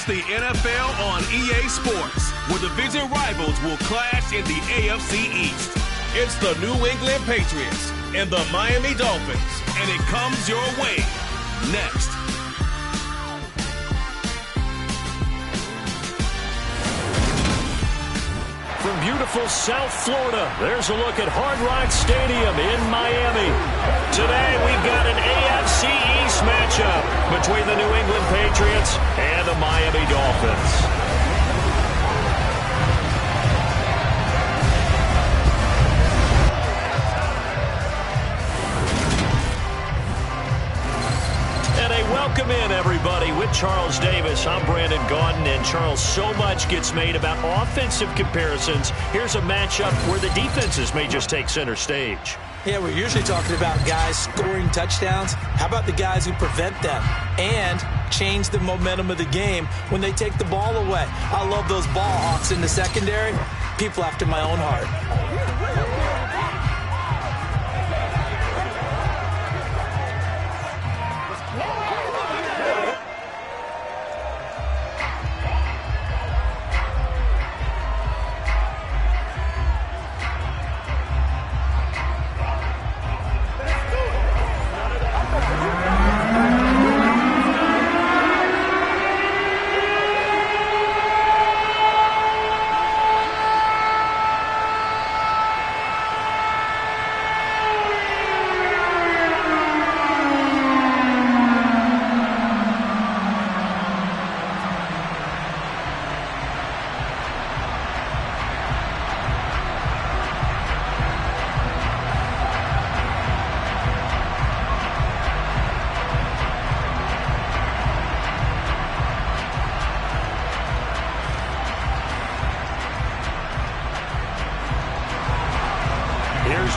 It's the NFL on EA Sports, where division rivals will clash in the AFC East. It's the New England Patriots and the Miami Dolphins, and it comes your way next. From beautiful South Florida, there's a look at Hard Rock Stadium in Miami. Today, we've got an AFC East matchup between the New England Patriots and the Miami Dolphins. Welcome in, everybody. With Charles Davis, I'm Brandon Gaudin, and Charles, so much gets made about offensive comparisons. Here's a matchup where the defenses may just take center stage. Yeah, we're usually talking about guys scoring touchdowns. How about the guys who prevent them and change the momentum of the game when they take the ball away? I love those ball hawks in the secondary. People after my own heart.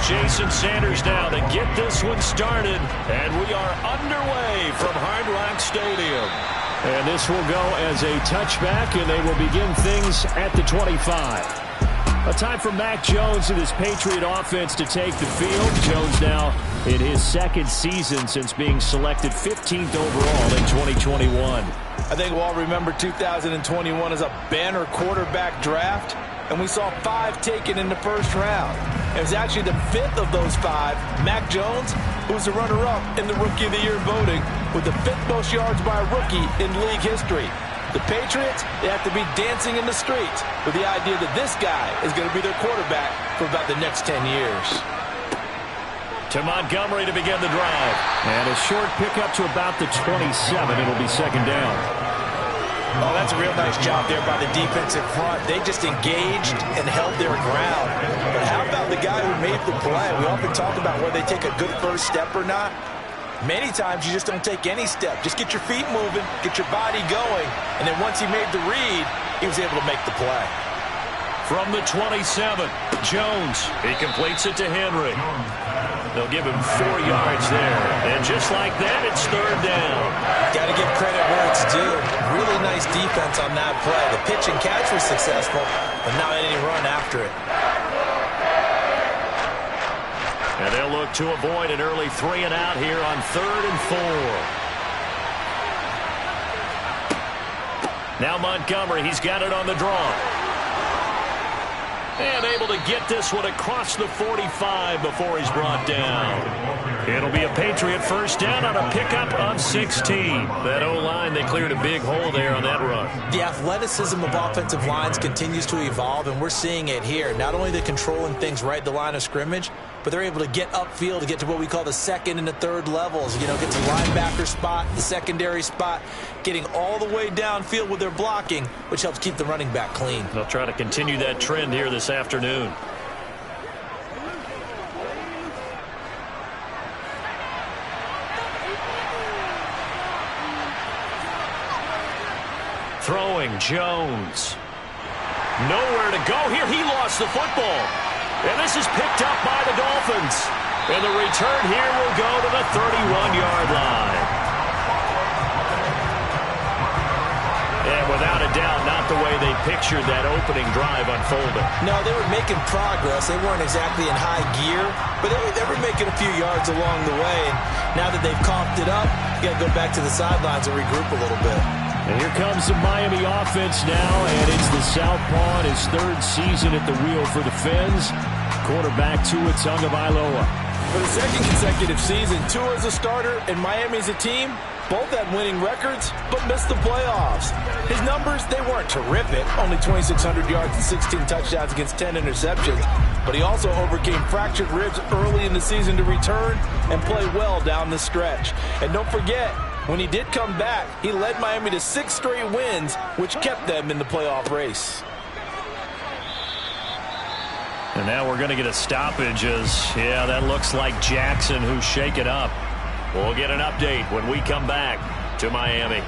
Jason Sanders now to get this one started, and we are underway from Hard Rock Stadium. And this will go as a touchback, and they will begin things at the 25. A time for Mac Jones and his Patriot offense to take the field. Jones now in his second season since being selected 15th overall in 2021. I think we'll all remember 2021 as a banner quarterback draft, and we saw 5 taken in the first round. It was actually the 5th of those 5, Mac Jones, who was the runner-up in the Rookie of the Year voting with the 5th most yards by a rookie in league history. The Patriots, they have to be dancing in the streets with the idea that this guy is going to be their quarterback for about the next 10 years. To Montgomery to begin the drive. And a short pickup to about the 27. It'll be second down. Oh, that's a real nice job there by the defensive front. They just engaged and held their ground. But how about the guy who made the play? We often talk about whether they take a good first step or not. Many times you just don't take any step. Just get your feet moving, get your body going, and then once he made the read, he was able to make the play. From the 27, Jones. He completes it to Henry. They'll give him 4 yards there. And just like that, it's third down. Got to give credit where it's due. Really nice defense on that play. The pitch and catch was successful, but not any run after it. And they'll look to avoid an early 3 and out here on 3rd and 4. Now Montgomery, he's got it on the draw. And able to get this one across the 45 before he's brought down. It'll be a Patriot first down on a pickup of 16. That O-line, they cleared a big hole there on that run. The athleticism of offensive lines continues to evolve, and we're seeing it here. Not only the controlling things right at the line of scrimmage, but they're able to get upfield to get to what we call the second and the third levels. You know, get to the linebacker spot, the secondary spot, getting all the way downfield with their blocking, which helps keep the running back clean. They'll try to continue that trend here this afternoon. Throwing, Jones. Nowhere to go here. He lost the football. And this is picked up by the Dolphins. And the return here will go to the 31-yard line. And without a doubt, not the way they pictured that opening drive unfolding. No, they were making progress. They weren't exactly in high gear, but they were making a few yards along the way. And now that they've comped it up, you got to go back to the sidelines and regroup a little bit. And here comes the Miami offense now, and it's the Southpaw in his third season at the wheel for the Fins. Quarterback Tua Tagovailoa. For the second consecutive season, Tua is a starter and Miami is a team. Both had winning records, but missed the playoffs. His numbers, they weren't terrific. Only 2,600 yards and 16 touchdowns against 10 interceptions. But he also overcame fractured ribs early in the season to return and play well down the stretch. And don't forget, when he did come back, he led Miami to 6 straight wins, which kept them in the playoff race. And now we're going to get a stoppage as, yeah, that looks like Jackson who's shaken up. We'll get an update when we come back to Miami.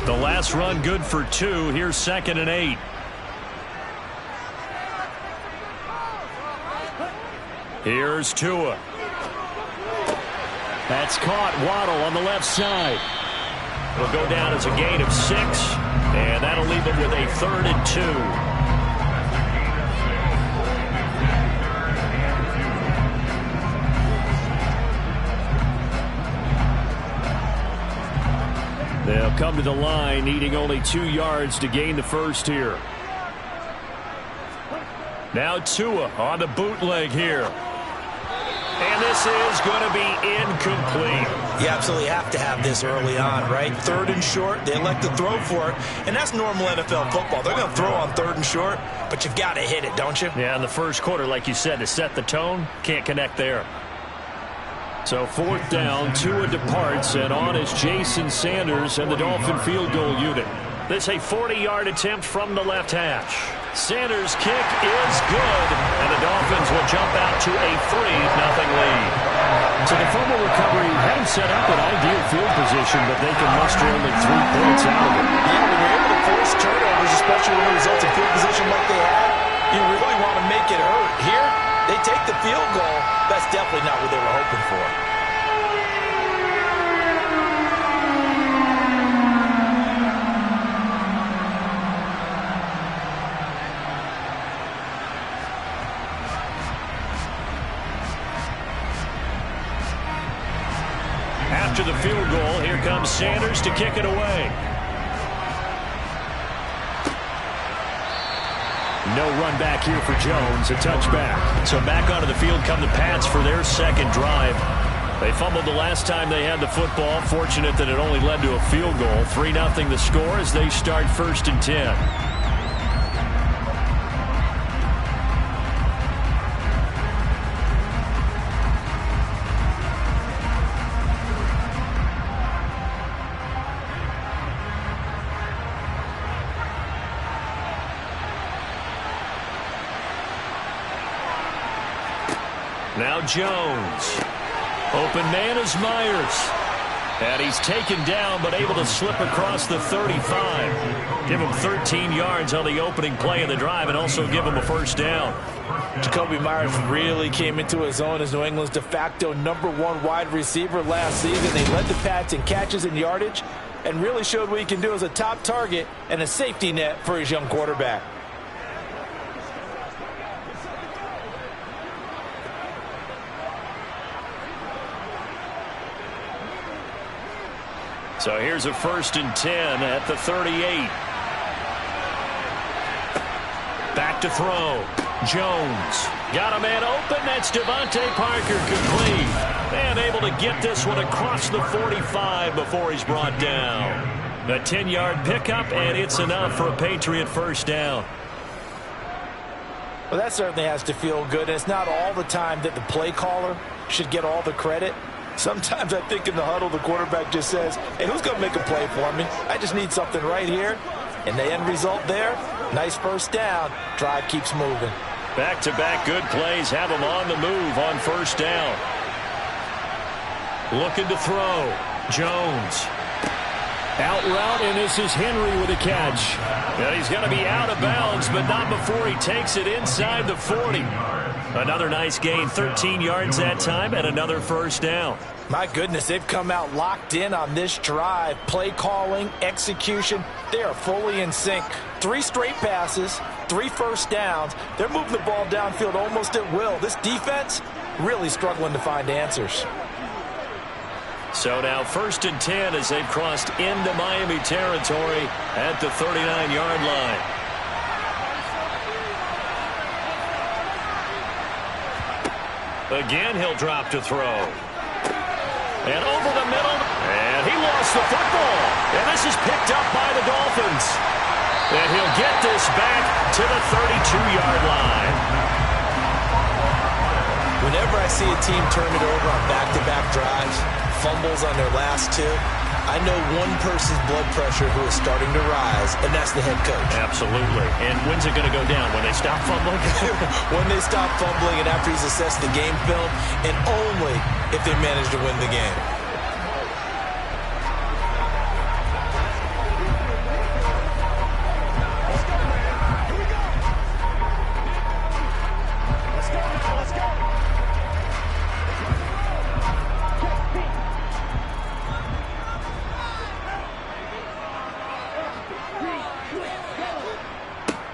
The last run good for 2. Here's 2nd and 8. Here's Tua. That's caught. Waddle on the left side. It'll go down as a gain of 6, and that'll leave him with a 3rd and 2. They'll come to the line, needing only 2 yards to gain the first here. Now Tua on the bootleg here. And this is going to be incomplete. You absolutely have to have this early on, right? 3rd and short, they elect to throw for it. And that's normal NFL football. They're going to throw on 3rd and short, but you've got to hit it, don't you? Yeah, in the first quarter, like you said, to set the tone, can't connect there. So 4th down, Tua departs, and on is Jason Sanders and the Dolphin field goal unit. This a 40-yard attempt from the left hash. Sanders' kick is good, and the Dolphins will jump out to a 3-0 lead. So the fumble recovery had him set up in ideal field position, but they can muster only 3 points out of it. Yeah, when you're able to force turnovers, especially when it results in field position like they had, you really want to make it hurt. Here, they take the field goal. That's definitely not what they were hoping for. After the field goal, here comes Sanders to kick it away. No run back here for Jones, a touchback. So back onto the field come the Pats for their second drive. They fumbled the last time they had the football. Fortunate that it only led to a field goal. 3-0 the score as they start 1st and 10. Now Jones. Open man is Myers. And he's taken down but able to slip across the 35. Give him 13 yards on the opening play of the drive and also give him a 1st down. Jacoby Myers really came into his own as New England's de facto #1 wide receiver last season. They led the Pats in catches and yardage and really showed what he can do as a top target and a safety net for his young quarterback. So here's a 1st and 10 at the 38. Back to throw. Jones. Got a man open. That's Devontae Parker complete. And able to get this one across the 45 before he's brought down. A 10-yard pickup, and it's enough for a Patriot 1st down. Well, that certainly has to feel good. And it's not all the time that the play caller should get all the credit. Sometimes I think in the huddle, the quarterback just says, hey, who's going to make a play for me? I just need something right here. And the end result there, nice 1st down. Drive keeps moving. Back-to-back good plays have him on the move on 1st down. Looking to throw. Jones. Out route, and this is Henry with a catch. And he's going to be out of bounds, but not before he takes it inside the 40. Another nice gain, 13 yards that time, and another first down. My goodness, they've come out locked in on this drive. Play calling, execution, they are fully in sync. 3 straight passes, 3 first downs. They're moving the ball downfield almost at will. This defense really struggling to find answers. So now 1st and 10 as they've crossed into Miami territory at the 39-yard line. Again, he'll drop to throw. And over the middle, and he lost the football. And this is picked up by the Dolphins. And he'll get this back to the 32-yard line. Whenever I see a team turn it over on back-to-back drives, fumbles on their last 2, I know one person's blood pressure who is starting to rise, and that's the head coach. Absolutely. And when's it going to go down? When they stop fumbling? When they stop fumbling and after he's assessed the game film, and only if they manage to win the game.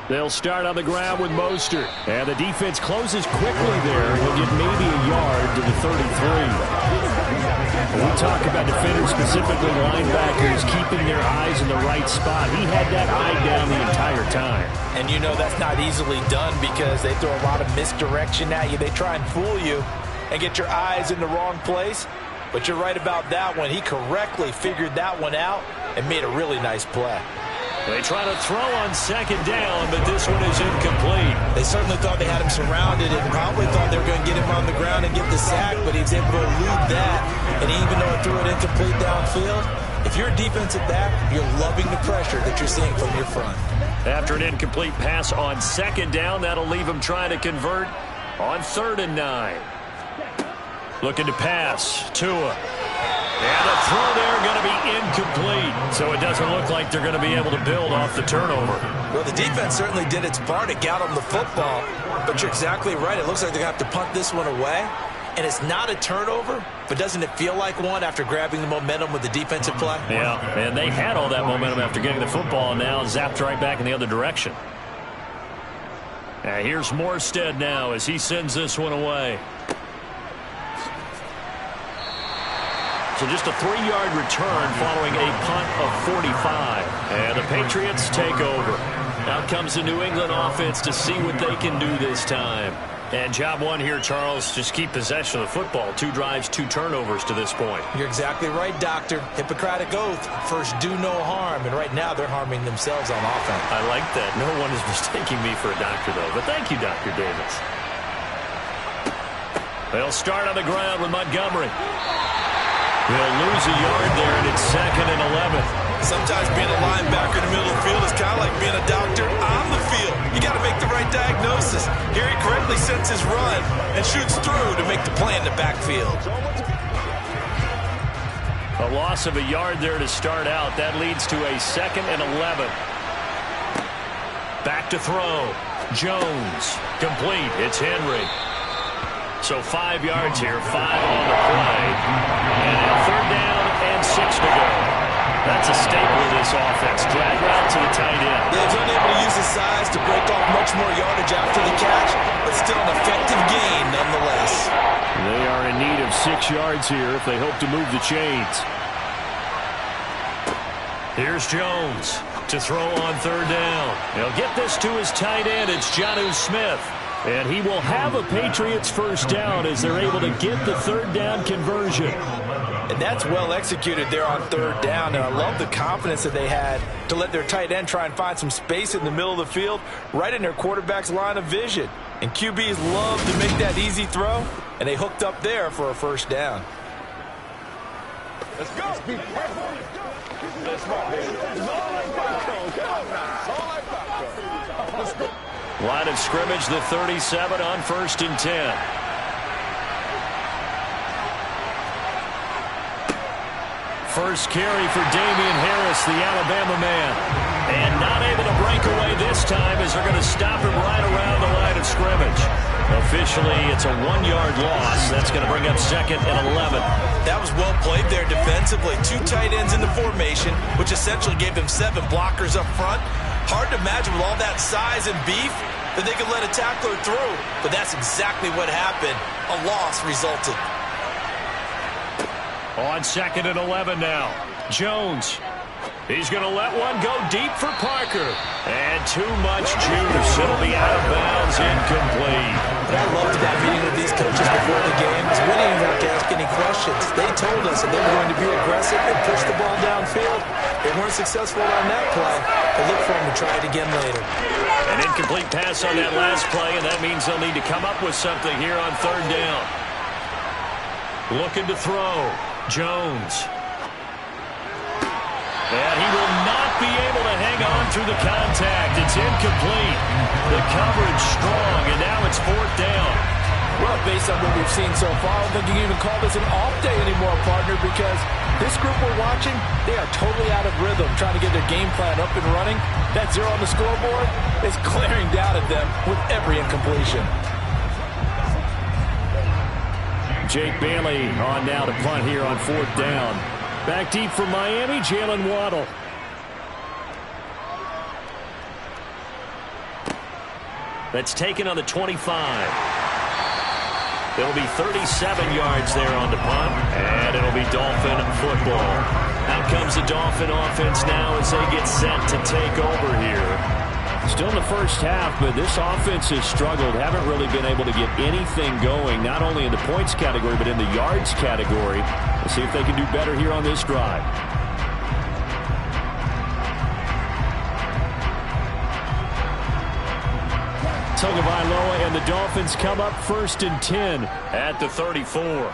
They'll start on the ground with Mostert. And the defense closes quickly there. He'll get maybe a yard to the 33. When we talk about defenders, specifically linebackers, keeping their eyes in the right spot. He had that eye down the entire time. And you know that's not easily done because they throw a lot of misdirection at you. They try and fool you and get your eyes in the wrong place. But you're right about that one. He correctly figured that one out and made a really nice play. They try to throw on 2nd down, but this one is incomplete. They certainly thought they had him surrounded and probably thought they were going to get him on the ground and get the sack, but he was able to elude that. And even though he threw it incomplete downfield, if you're a defensive back, you're loving the pressure that you're seeing from your front. After an incomplete pass on 2nd down, that'll leave him trying to convert on 3rd and 9. Looking to pass. Tua. And the throw there going to be incomplete. So it doesn't look like they're going to be able to build off the turnover. Well, the defense certainly did its part to get them the football. But you're exactly right. It looks like they're going to have to punt this one away. And it's not a turnover, but doesn't it feel like one after grabbing the momentum with the defensive play? Yeah, and they had all that momentum after getting the football and now zapped right back in the other direction. Now here's Morstead now as he sends this one away. So just a 3-yard return following a punt of 45. And the Patriots take over. Out comes the New England offense to see what they can do this time. And job one here, Charles, just keep possession of the football. 2 drives, 2 turnovers to this point. You're exactly right, Doctor. Hippocratic oath. First, do no harm. And right now, they're harming themselves on offense. I like that. No one is mistaking me for a doctor, though. But thank you, Dr. Davis. They'll start on the ground with Montgomery. They'll lose a yard there, and it's 2nd and 11. Sometimes being a linebacker in the middle of the field is kind of like being a doctor on the field. You got to make the right diagnosis. Here he correctly sets his run and shoots through to make the play in the backfield. A loss of a yard there to start out. That leads to a 2nd and 11. Back to throw. Jones. Complete. It's Henry. So 5 yards here, 5 on the play. And now 3rd down and 6 to go. That's a staple of this offense. Drag route to the tight end. Yeah, he's unable to use his size to break off much more yardage after the catch, but still an effective gain nonetheless. They are in need of 6 yards here if they hope to move the chains. Here's Jones to throw on 3rd down. He'll get this to his tight end. It's Jonnu Smith. And he will have a Patriots first down as they're able to get the 3rd down conversion. And that's well executed there on 3rd down. And I love the confidence that they had to let their tight end try and find some space in the middle of the field, right in their quarterback's line of vision. And QBs love to make that easy throw, and they hooked up there for a first down. Let's go. Let's be perfect. Let's go. Let's go. Line of scrimmage, the 37 on 1st and 10. first carry for Damian Harris, the Alabama man. And not able to break away this time as they're going to stop him right around the line of scrimmage. Officially, it's a 1-yard loss. That's going to bring up 2nd and 11. That was well played there defensively. 2 tight ends in the formation, which essentially gave them 7 blockers up front. Hard to imagine with all that size and beef that they could let a tackler through. But that's exactly what happened. A loss resulted. On 2nd and 11 now. Jones. He's going to let one go deep for Parker. And too much juice. It'll be out of bounds, incomplete. I loved that meeting with these coaches before the games. We didn't even have to ask any questions. They told us that they were going to be aggressive and push the ball downfield. They weren't successful on that play, but look for them to try it again later. An incomplete pass on that last play, and that means they'll need to come up with something here on 3rd down. Looking to throw. Jones. And he will not be able to hang on through the contact. It's incomplete. The coverage strong, and now it's 4th down. Well, based on what we've seen so far, I don't think you can even call this an off day anymore, partner, because this group we're watching, they are totally out of rhythm, trying to get their game plan up and running. That 0 on the scoreboard is glaring down at them with every incompletion. Jake Bailey on now to punt here on 4th down. Back deep for Miami, Jalen Waddle. That's taken on the 25. It'll be 37 yards there on the punt, and it'll be Dolphin football. Out comes the Dolphin offense now as they get set to take over here. Still in the first half, but this offense has struggled. Haven't really been able to get anything going, not only in the points category, but in the yards category. We'll see if they can do better here on this drive. Tagovailoa and the Dolphins come up 1st and 10 at the 34.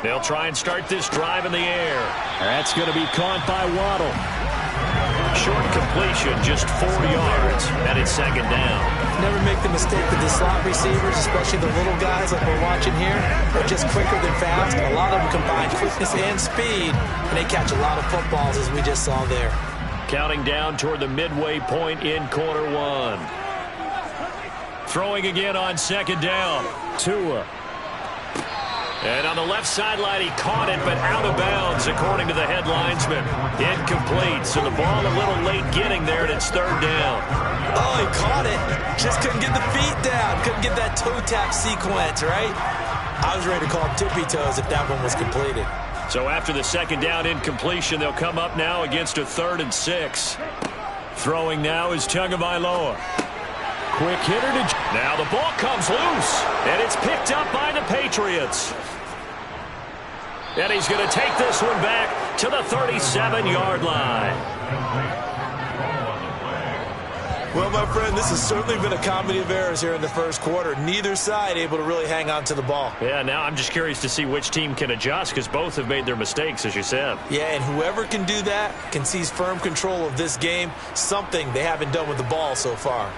They'll try and start this drive in the air. That's going to be caught by Waddle. Short completion, just 4 yards, and it's 2nd down. Never make the mistake that the slot receivers, especially the little guys like we're watching here, are just quicker than fast. A lot of them combine quickness and speed, and they catch a lot of footballs, as we just saw there. Counting down toward the midway point in quarter 1. Throwing again on 2nd down. Tua. And on the left sideline, he caught it, but out of bounds, according to the head linesman. Incomplete, so the ball a little late getting there, and it's 3rd down. Oh, he caught it. Just couldn't get the feet down. Couldn't get that toe tap sequence, right? I was ready to call him tippy toes if that one was completed. So after the 2nd down incompletion, they'll come up now against a 3rd and 6. Throwing now is Tagovailoa. Quick hitter to... Now the ball comes loose, and it's picked up by the Patriots. And he's going to take this one back to the 37-yard line. Well, my friend, this has certainly been a comedy of errors here in the first quarter. Neither side able to really hang on to the ball. Yeah, now I'm just curious to see which team can adjust, because both have made their mistakes, as you said. Yeah, and whoever can do that can seize firm control of this game, something they haven't done with the ball so far.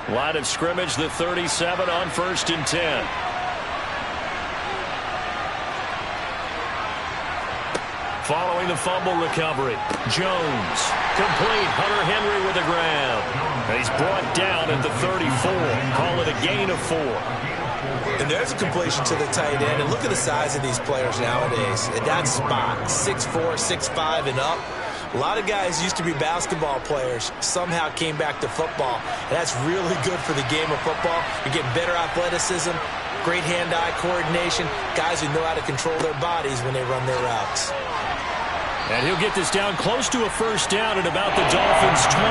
Line of scrimmage, the 37 on 1st and 10. Following the fumble recovery, Jones. Complete, Hunter Henry with a grab. He's brought down at the 34. Call it a gain of 4. And there's a completion to the tight end. And look at the size of these players nowadays. At that spot, 6'4", 6'5", and up. A lot of guys used to be basketball players, somehow came back to football. And that's really good for the game of football. You're getting better athleticism, great hand-eye coordination, guys who know how to control their bodies when they run their routes. And he'll get this down close to a 1st down at about the Dolphins' 27.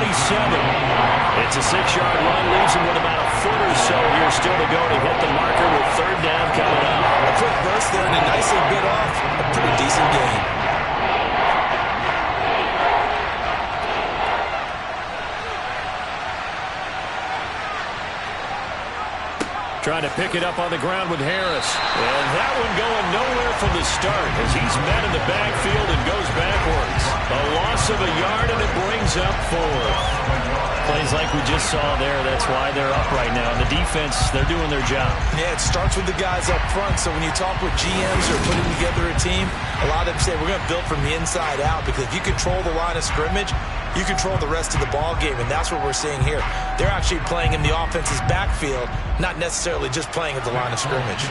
It's a 6-yard run, leaves him with about a foot or so here still to go to hit the marker with 3rd down coming up. A quick burst there and he nicely bit off a pretty decent gain. Trying to pick it up on the ground with Harris. And that one going nowhere from the start as he's met in the backfield and goes backwards. A loss of a yard, and it brings up 4. Plays like we just saw there. That's why they're up right now. And the defense, they're doing their job. Yeah, it starts with the guys up front. So when you talk with GMs or putting together a team, a lot of them say we're going to build from the inside out, because if you control the line of scrimmage, you control the rest of the ball game, and that's what we're seeing here. They're actually playing in the offense's backfield, not necessarily just playing at the line of scrimmage.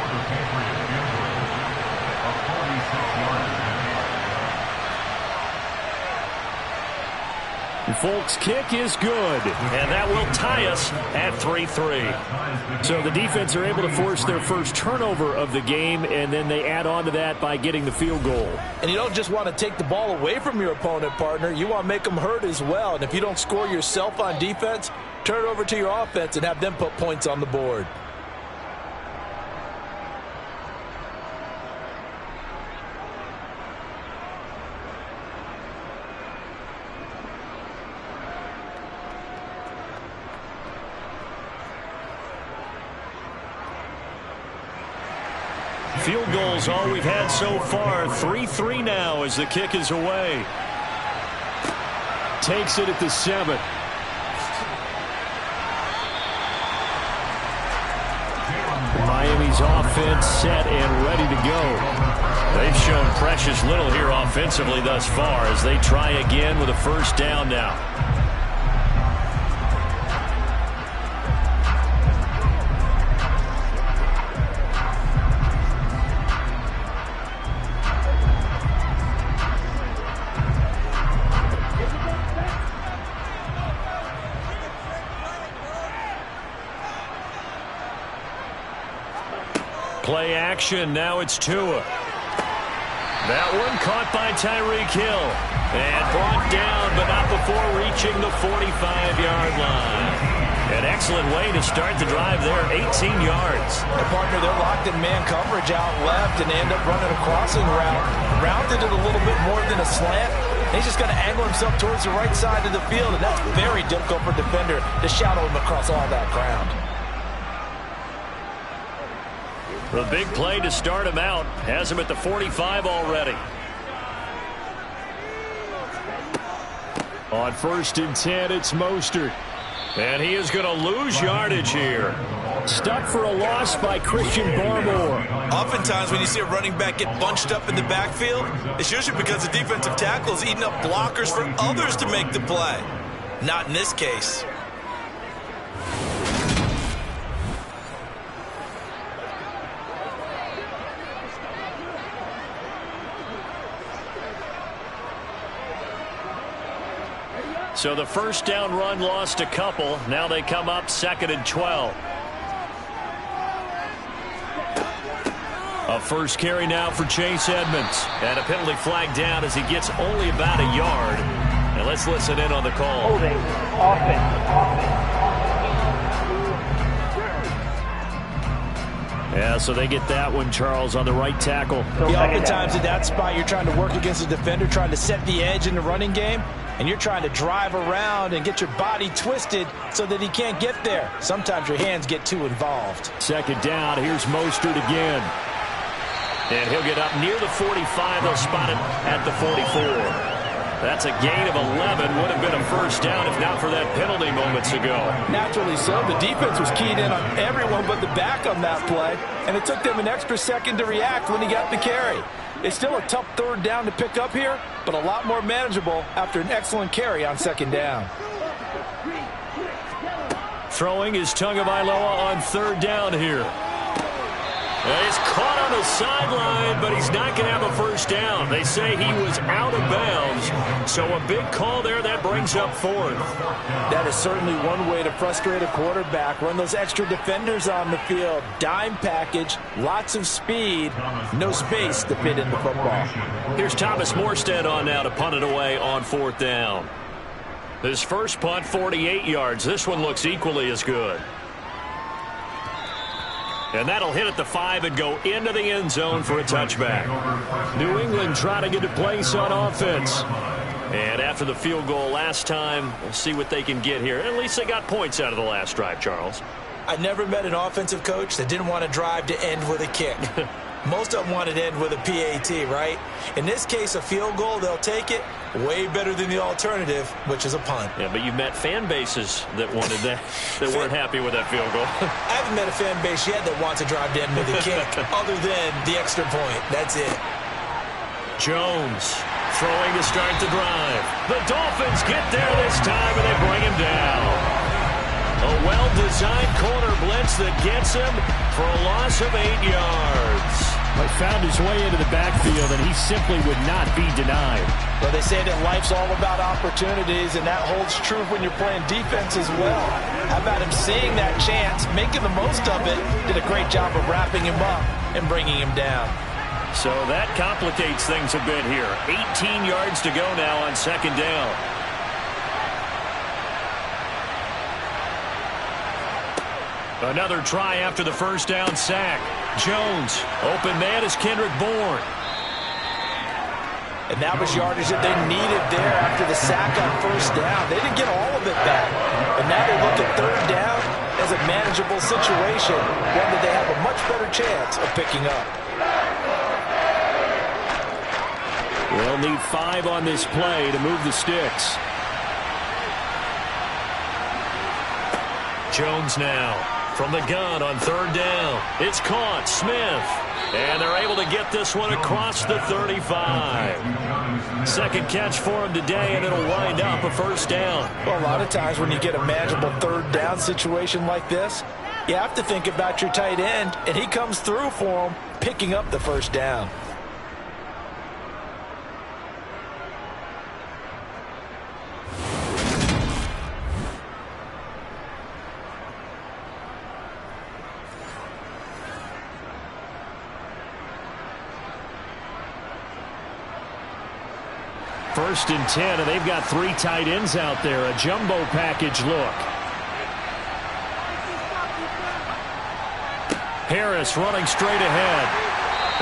Folks' kick is good, and that will tie us at 3-3. So the defense are able to force their first turnover of the game, and then they add on to that by getting the field goal. And you don't just want to take the ball away from your opponent, partner. You want to make them hurt as well. And if you don't score yourself on defense, turn it over to your offense and have them put points on the board. Field goals all we've had so far. 3-3 now as the kick is away. Takes it at the 7. Miami's offense set and ready to go. They've shown precious little here offensively thus far as they try again with a first down now. Play action. Now it's Tua. That one caught by Tyreek Hill. And brought down, but not before reaching the 45-yard line. An excellent way to start the drive there. 18 yards. And partner, they're locked in man coverage out left, and they end up running a crossing route. Rounded it a little bit more than a slant. He's just going to angle himself towards the right side of the field, and that's very difficult for a defender to shadow him across all that ground. The big play to start him out has him at the 45 already. On 1st and 10, it's Mostert. And he is going to lose yardage here. Stuck for a loss by Christian Barmore. Oftentimes when you see a running back get bunched up in the backfield, it's usually because the defensive tackle is eating up blockers for others to make the play. Not in this case. So the first down run lost a couple. Now they come up 2nd and 12. A first carry now for Chase Edmonds. And a penalty flag down as he gets only about a yard. And let's listen in on the call. Holding, offense. Yeah, so they get that one, Charles, on the right tackle. Yeah, oftentimes at that spot, you're trying to work against a defender, trying to set the edge in the running game, and you're trying to drive around and get your body twisted so that he can't get there. Sometimes your hands get too involved. 2nd down, here's Mostert again. And he'll get up near the 45. They'll spot it at the 44. That's a gain of 11. Would have been a first down if not for that penalty moments ago. Naturally so. The defense was keyed in on everyone but the back on that play, and it took them an extra second to react when he got the carry. It's still a tough 3rd down to pick up here, but a lot more manageable after an excellent carry on 2nd down. Throwing is Tagovailoa on 3rd down here. He's caught on the sideline, but he's not going to have a first down. They say he was out of bounds, so a big call there. That brings up 4th. That is certainly one way to frustrate a quarterback. Run those extra defenders on the field. Dime package, lots of speed, no space to fit in the football. Here's Thomas Morstead on now to punt it away on 4th down. His first punt, 48 yards. This one looks equally as good. And that'll hit at the 5 and go into the end zone for a touchback. New England trying to get a place on offense. And after the field goal last time, we'll see what they can get here. At least they got points out of the last drive, Charles. I never met an offensive coach that didn't want to drive to end with a kick. Most of them want to end with a PAT, right? In this case, a field goal, they'll take it. Way better than the alternative, which is a punt. Yeah, but you've met fan bases that wanted that, that weren't happy with that field goal. I haven't met a fan base yet that wants to drive to end with a kick, other than the extra point. That's it. Jones throwing to start the drive. The Dolphins get there this time, and they bring him down. A well-designed corner blitz that gets him for a loss of 8 yards. He found his way into the backfield, and he simply would not be denied. Well, they say that life's all about opportunities, and that holds true when you're playing defense as well. How about him seeing that chance, making the most of it, did a great job of wrapping him up and bringing him down. So that complicates things a bit here. 18 yards to go now on second down. Another try after the first down sack. Jones, open man is Kendrick Bourne. And that was yardage that they needed there after the sack on first down. They didn't get all of it back. But now they look at third down as a manageable situation, one that they have a much better chance of picking up. They'll need 5 on this play to move the sticks. Jones now from the gun on third down. It's caught. Smith. And they're able to get this one across the 35. Second catch for him today, and it'll wind up a first down. Well, a lot of times when you get a manageable third down situation like this, you have to think about your tight end, and he comes through for him, picking up the first down. First and 10, and they've got 3 tight ends out there. A jumbo package look. Harris running straight ahead.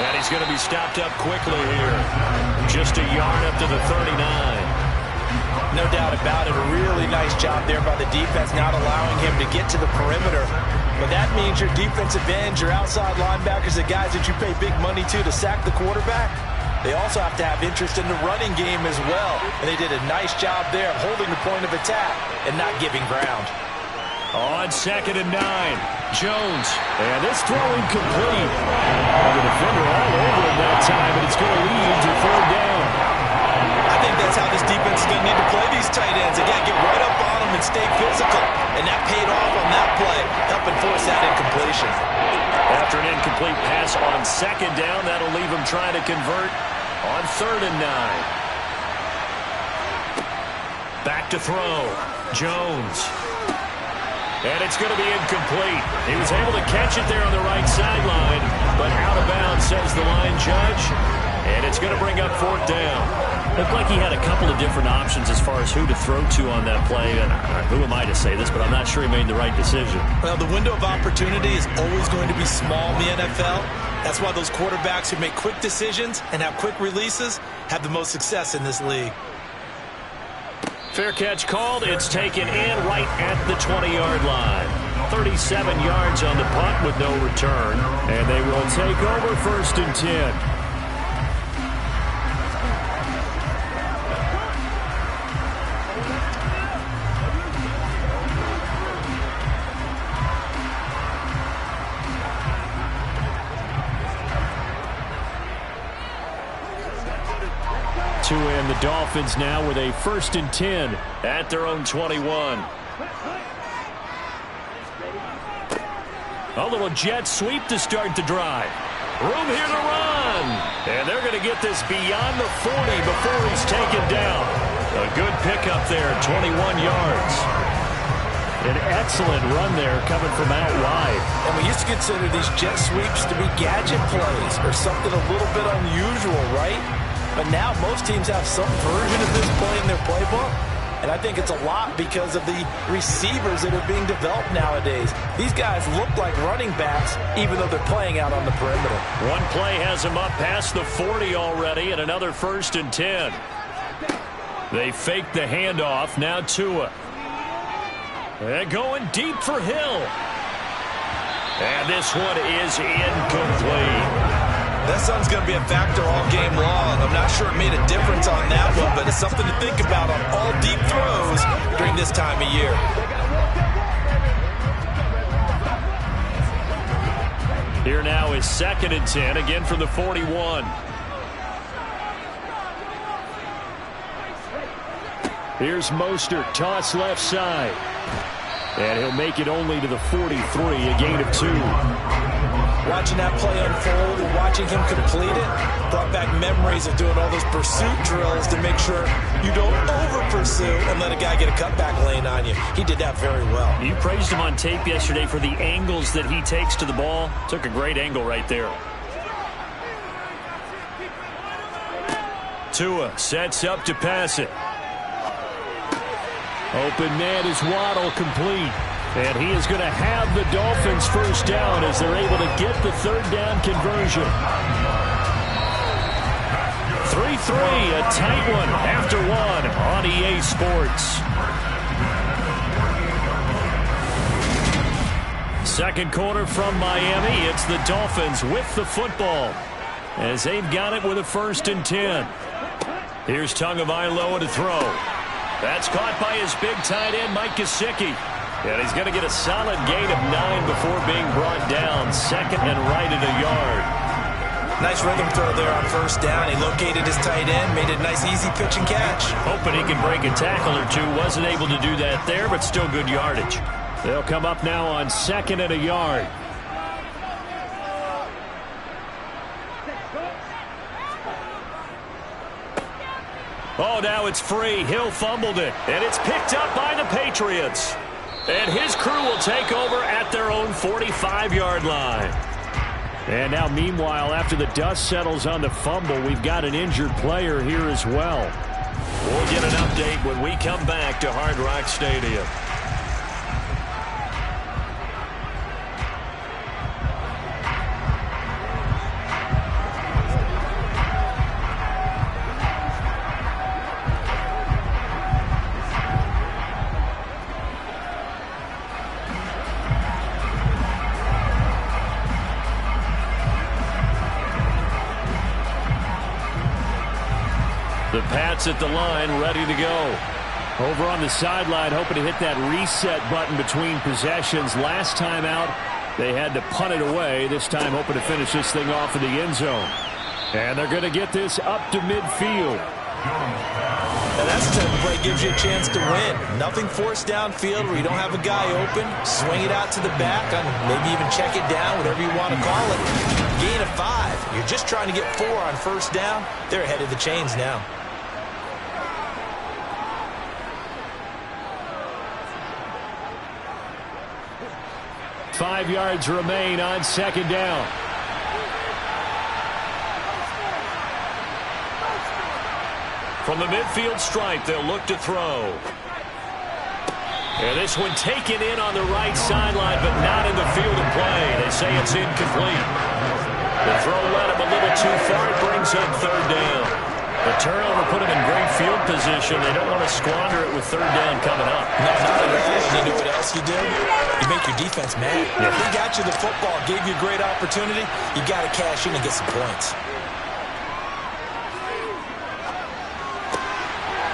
And he's going to be stopped up quickly here. Just a yard up to the 39. No doubt about it. A really nice job there by the defense, not allowing him to get to the perimeter. But that means your defensive ends, your outside linebackers, the guys that you pay big money to sack the quarterback, they also have to have interest in the running game as well. And they did a nice job there of holding the point of attack and not giving ground. On second and 9, Jones. And this throw incomplete. The defender all over him that time, and it's going to lead to third down. I think that's how this defense is going to need to play these tight ends. They got to get right up on them and stay physical. And that paid off on that play, helping force that incompletion. After an incomplete pass on second down, that'll leave him trying to convert on third and 9. Back to throw. Jones. And it's going to be incomplete. He was able to catch it there on the right sideline, but out of bounds, says the line judge. And it's going to bring up fourth down. Looked like he had a couple of different options as far as who to throw to on that play. And who am I to say this, but I'm not sure he made the right decision. Well, the window of opportunity is always going to be small in the NFL. That's why those quarterbacks who make quick decisions and have quick releases have the most success in this league. Fair catch called. It's taken in right at the 20-yard line. 37 yards on the punt with no return. And they will take over first and 10. And the Dolphins now with a first and 10 at their own 21. A little jet sweep to start the drive. Room here to run. And they're going to get this beyond the 40 before he's taken down. A good pickup there, 21 yards. An excellent run there coming from out wide. And we used to consider these jet sweeps to be gadget plays or something a little bit unusual, right? But now most teams have some version of this play in their playbook. And I think it's a lot because of the receivers that are being developed nowadays. These guys look like running backs even though they're playing out on the perimeter. One play has him up past the 40 already, and another first and 10. They fake the handoff. Now Tua. They're going deep for Hill. And this one is incomplete. That sun's going to be a factor all game long. I'm not sure it made a difference on that one, but it's something to think about on all deep throws during this time of year. Here now is 2nd and 10, again from the 41. Here's Mostert, toss left side. And he'll make it only to the 43, a gain of 2. Watching that play unfold and watching him complete it brought back memories of doing all those pursuit drills to make sure you don't over-pursue and let a guy get a cutback lane on you. He did that very well. You praised him on tape yesterday for the angles that he takes to the ball. Took a great angle right there. Tua sets up to pass it. Open man is Waddle, complete. And he is going to have the Dolphins first down as they're able to get the 3rd down conversion. 3-3, a tight one after 1 on EA Sports. Second quarter from Miami. It's the Dolphins with the football as they've got it with a 1st and 10. Here's Tagovailoa to throw. That's caught by his big tight end, Mike Gesicki. And he's going to get a solid gain of 9 before being brought down. 2nd and right at a yard. Nice rhythm throw there on 1st down. He located his tight end, made it a nice easy pitch and catch. Hoping he can break a tackle or two. Wasn't able to do that there, but still good yardage. They'll come up now on 2nd and a yard. Oh, now it's free. Hill fumbled it. And it's picked up by the Patriots. And his crew will take over at their own 45-yard line. And now, meanwhile, after the dust settles on the fumble, we've got an injured player here as well. We'll get an update when we come back to Hard Rock Stadium. The Pats at the line, ready to go. Over on the sideline, hoping to hit that reset button between possessions. Last time out, they had to punt it away. This time, hoping to finish this thing off in the end zone. And they're going to get this up to midfield. And that's the type of play that gives you a chance to win. Nothing forced downfield where you don't have a guy open. Swing it out to the back, and maybe even check it down, whatever you want to call it. Gain of 5. You're just trying to get 4 on 1st down. They're ahead of the chains now. Five yards remain on 2nd down. From the midfield stripe, they'll look to throw. And this one taken in on the right sideline, but not in the field of play. They say it's incomplete. The throw led him a little too far. It brings up 3rd down. The turnover put him in great field position. They don't want to squander it with 3rd down coming up. No, not at all. And you know what else you do? You make your defense mad. Yeah. They got you the football, gave you a great opportunity. You got to cash in and get some points.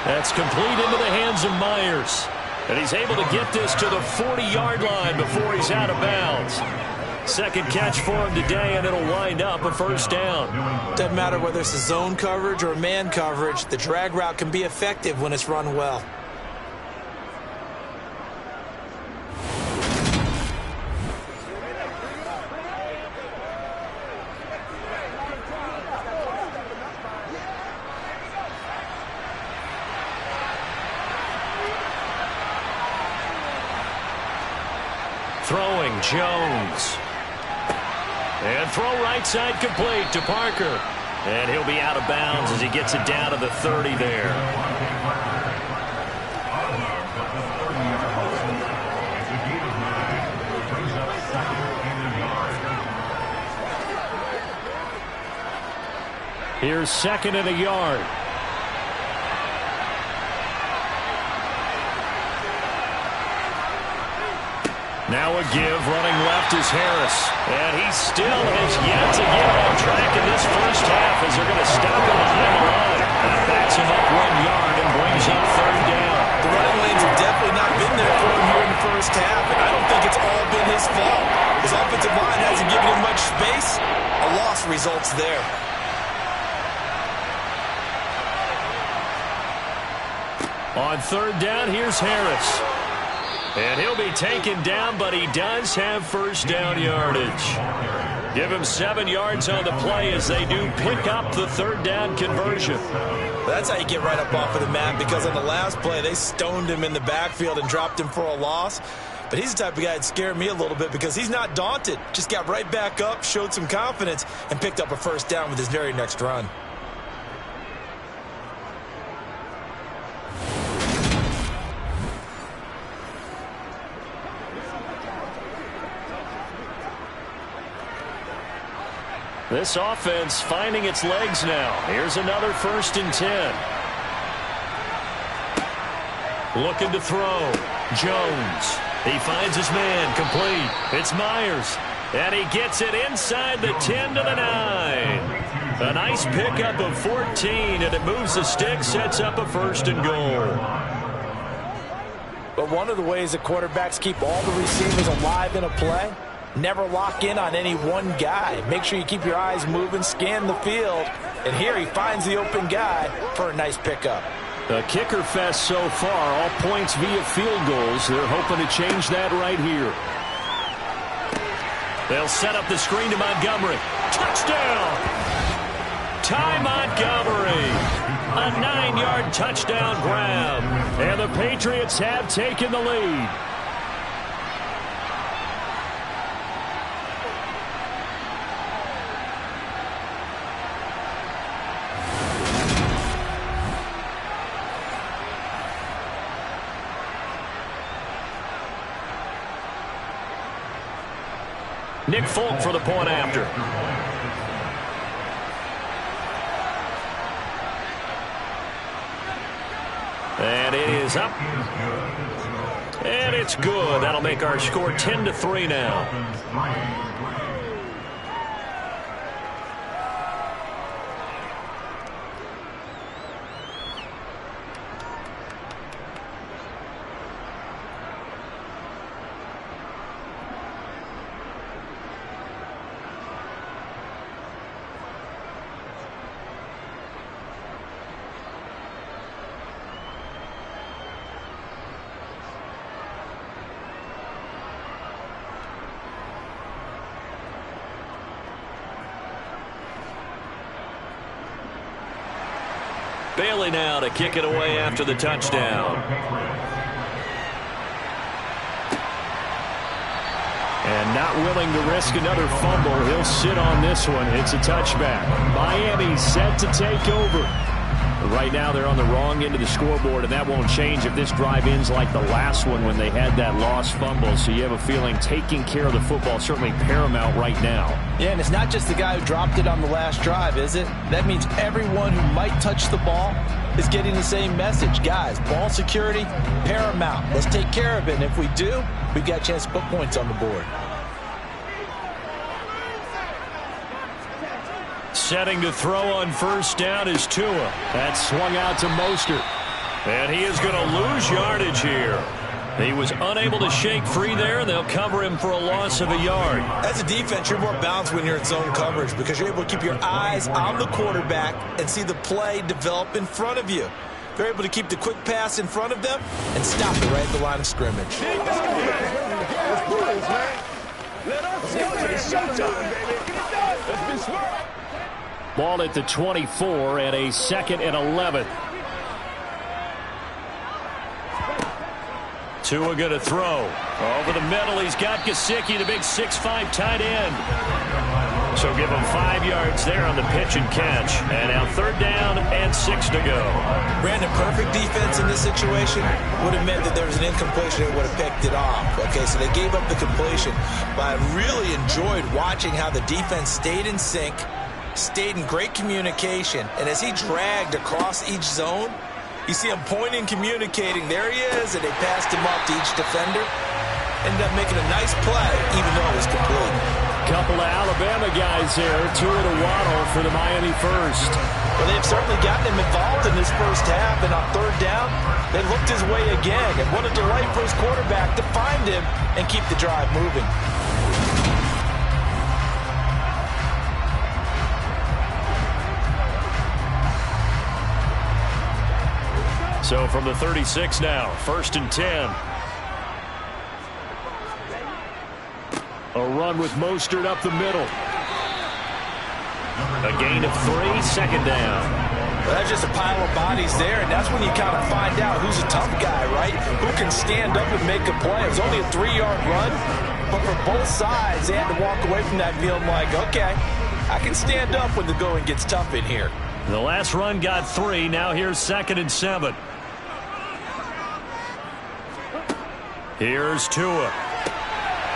That's complete into the hands of Myers. And he's able to get this to the 40-yard line before he's out of bounds. 2nd catch for him today, and it'll wind up a 1st down. Doesn't matter whether it's a zone coverage or man coverage, the drag route can be effective when it's run well. Throwing, Jones. And throw right side complete to Parker. And he'll be out of bounds as he gets it down to the 30 there. Here's 2nd and a yard. Now a give, running left is Harris. And he still has yet to get on track in this first half as they're going to stop him behind the line. That backs him up 1 yard and brings up third down. The running lanes have definitely not been there for him here in the first half, and I don't think it's all been his fault. His offensive line hasn't given him much space. A loss results there. On third down, here's Harris. And he'll be taken down, but he does have first down yardage. Give him 7 yards on the play as they do pick up the third down conversion. That's how you get right up off of the map, because on the last play, they stoned him in the backfield and dropped him for a loss. But he's the type of guy that scared me a little bit because he's not daunted. Just got right back up, showed some confidence, and picked up a first down with his very next run. This offense finding its legs now. Here's another 1st and 10. Looking to throw. Jones. He finds his man. Complete. It's Myers. And he gets it inside the 10 to the 9. A nice pickup of 14, and it moves the stick, sets up a 1st and goal. But one of the ways that quarterbacks keep all the receivers alive in a play, never lock in on any one guy. Make sure you keep your eyes moving, scan the field. And here he finds the open guy for a nice pickup. A kicker fest so far, all points via field goals. They're hoping to change that right here. They'll set up the screen to Montgomery. Touchdown! Ty Montgomery. A 9-yard touchdown grab. And the Patriots have taken the lead. Nick Folk for the point after. And it is up. And it's good. That'll make our score 10-3 now. Bailey now to kick it away after the touchdown. And not willing to risk another fumble. He'll sit on this one. It's a touchback. Miami set to take over. Right now they're on the wrong end of the scoreboard, and that won't change if this drive ends like the last one when they had that lost fumble. So you have a feeling taking care of the football is certainly paramount right now. Yeah, and it's not just the guy who dropped it on the last drive, is it? That means everyone who might touch the ball is getting the same message. Guys, ball security, paramount. Let's take care of it, and if we do, we've got a chance to put points on the board. Setting to throw on first down is Tua. That's swung out to Mostert. And he is going to lose yardage here. He was unable to shake free there. They'll cover him for a loss of a yard. As a defense, you're more balanced when you're in zone coverage because you're able to keep your eyes on the quarterback and see the play develop in front of you. They're able to keep the quick pass in front of them and stop it right at the line of scrimmage. Let's do this, man. Let us go. It's showtime, baby. Let's be smart. Ball at the 24 and a 2nd and 11. Tua going to throw. Over the middle, he's got Gesicki, the big 6'5" tight end. So give him 5 yards there on the pitch and catch. And now 3rd down and 6 to go. Brandon, perfect defense in this situation would have meant that there was an incompletion that would have picked it off. Okay, so they gave up the completion. But I really enjoyed watching how the defense stayed in sync, stayed in great communication, and as he dragged across each zone, you see him pointing, communicating. There he is, and they passed him off to each defender. ended up making a nice play, even though it was complete. Couple of Alabama guys there. Tua to Waddle for the Miami first. Well, they've certainly gotten him involved in this first half, and on third down, they looked his way again. And what a delight for his quarterback to find him and keep the drive moving. So from the 36 now, 1st and 10. A run with Mostert up the middle. A gain of 3, 2nd down. Well, that's just a pile of bodies there, and that's when you kind of find out who's a tough guy, right? Who can stand up and make a play. It was only a 3-yard run, but for both sides, they had to walk away from that feeling like, okay, I can stand up when the going gets tough in here. The last run got 3. Now here's 2nd and 7. Here's Tua.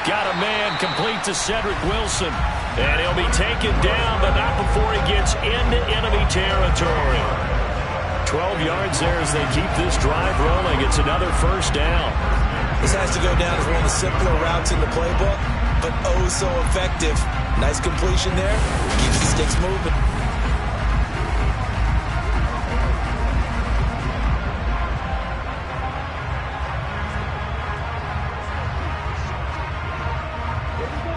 Got a man complete to Cedric Wilson. And he'll be taken down, but not before he gets into enemy territory. 12 yards there as they keep this drive rolling. It's another 1st down. This has to go down as one of the simpler routes in the playbook, but oh so effective. Nice completion there. Keeps the sticks moving.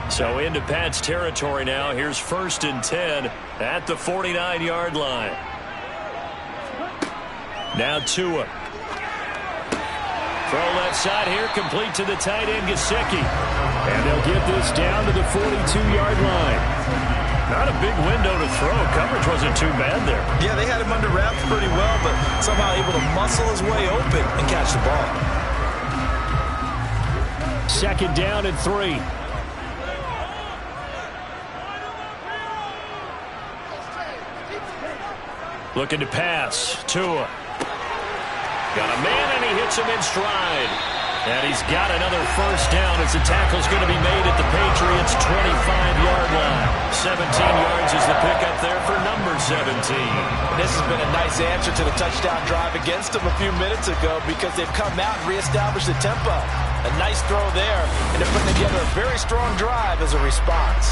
So into Pat's territory now. Here's 1st and 10 at the 49-yard line. Now Tua. Throw left side here, complete to the tight end, Gesicki. And they'll get this down to the 42-yard line. Not a big window to throw. Coverage wasn't too bad there. Yeah, they had him under wraps pretty well, but somehow able to muscle his way open and catch the ball. 2nd down and 3. Looking to pass. Tua. Got a man, and he hits him in stride. And he's got another 1st down as the tackle's going to be made at the Patriots' 25-yard line. 17 yards is the pickup there for number 17. This has been a nice answer to the touchdown drive against them a few minutes ago because they've come out and reestablished the tempo. A nice throw there, and they're putting together a very strong drive as a response.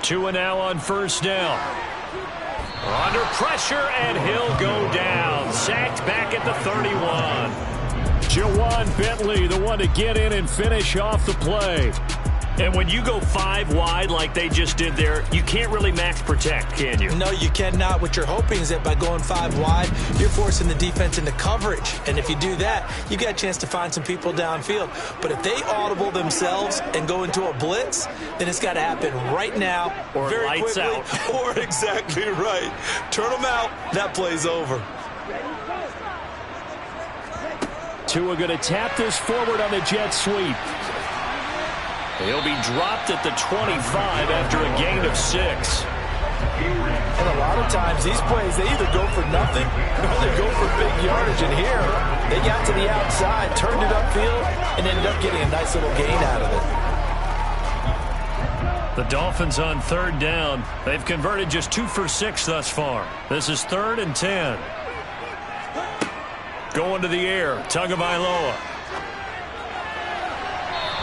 Tua now on 1st down. Under pressure, and he'll go down. Sacked back at the 31. Jawan Bentley, the one to get in and finish off the play. And when you go 5 wide like they just did there, you can't really max protect, can you? No, you cannot. What you're hoping is that by going 5 wide, you're forcing the defense into coverage. And if you do that, you got a chance to find some people downfield. But if they audible themselves and go into a blitz, then it's got to happen right now, or very lights quickly, out. Or exactly right. Turn them out. That play's over. Tua going to tap this forward on the jet sweep. He'll be dropped at the 25 after a gain of 6. And a lot of times these plays, they either go for nothing or they go for big yardage. And here, they got to the outside, turned it upfield, and ended up getting a nice little gain out of it. The Dolphins on 3rd down. They've converted just 2 for 6 thus far. This is 3rd and 10. Going to the air, Tagovailoa.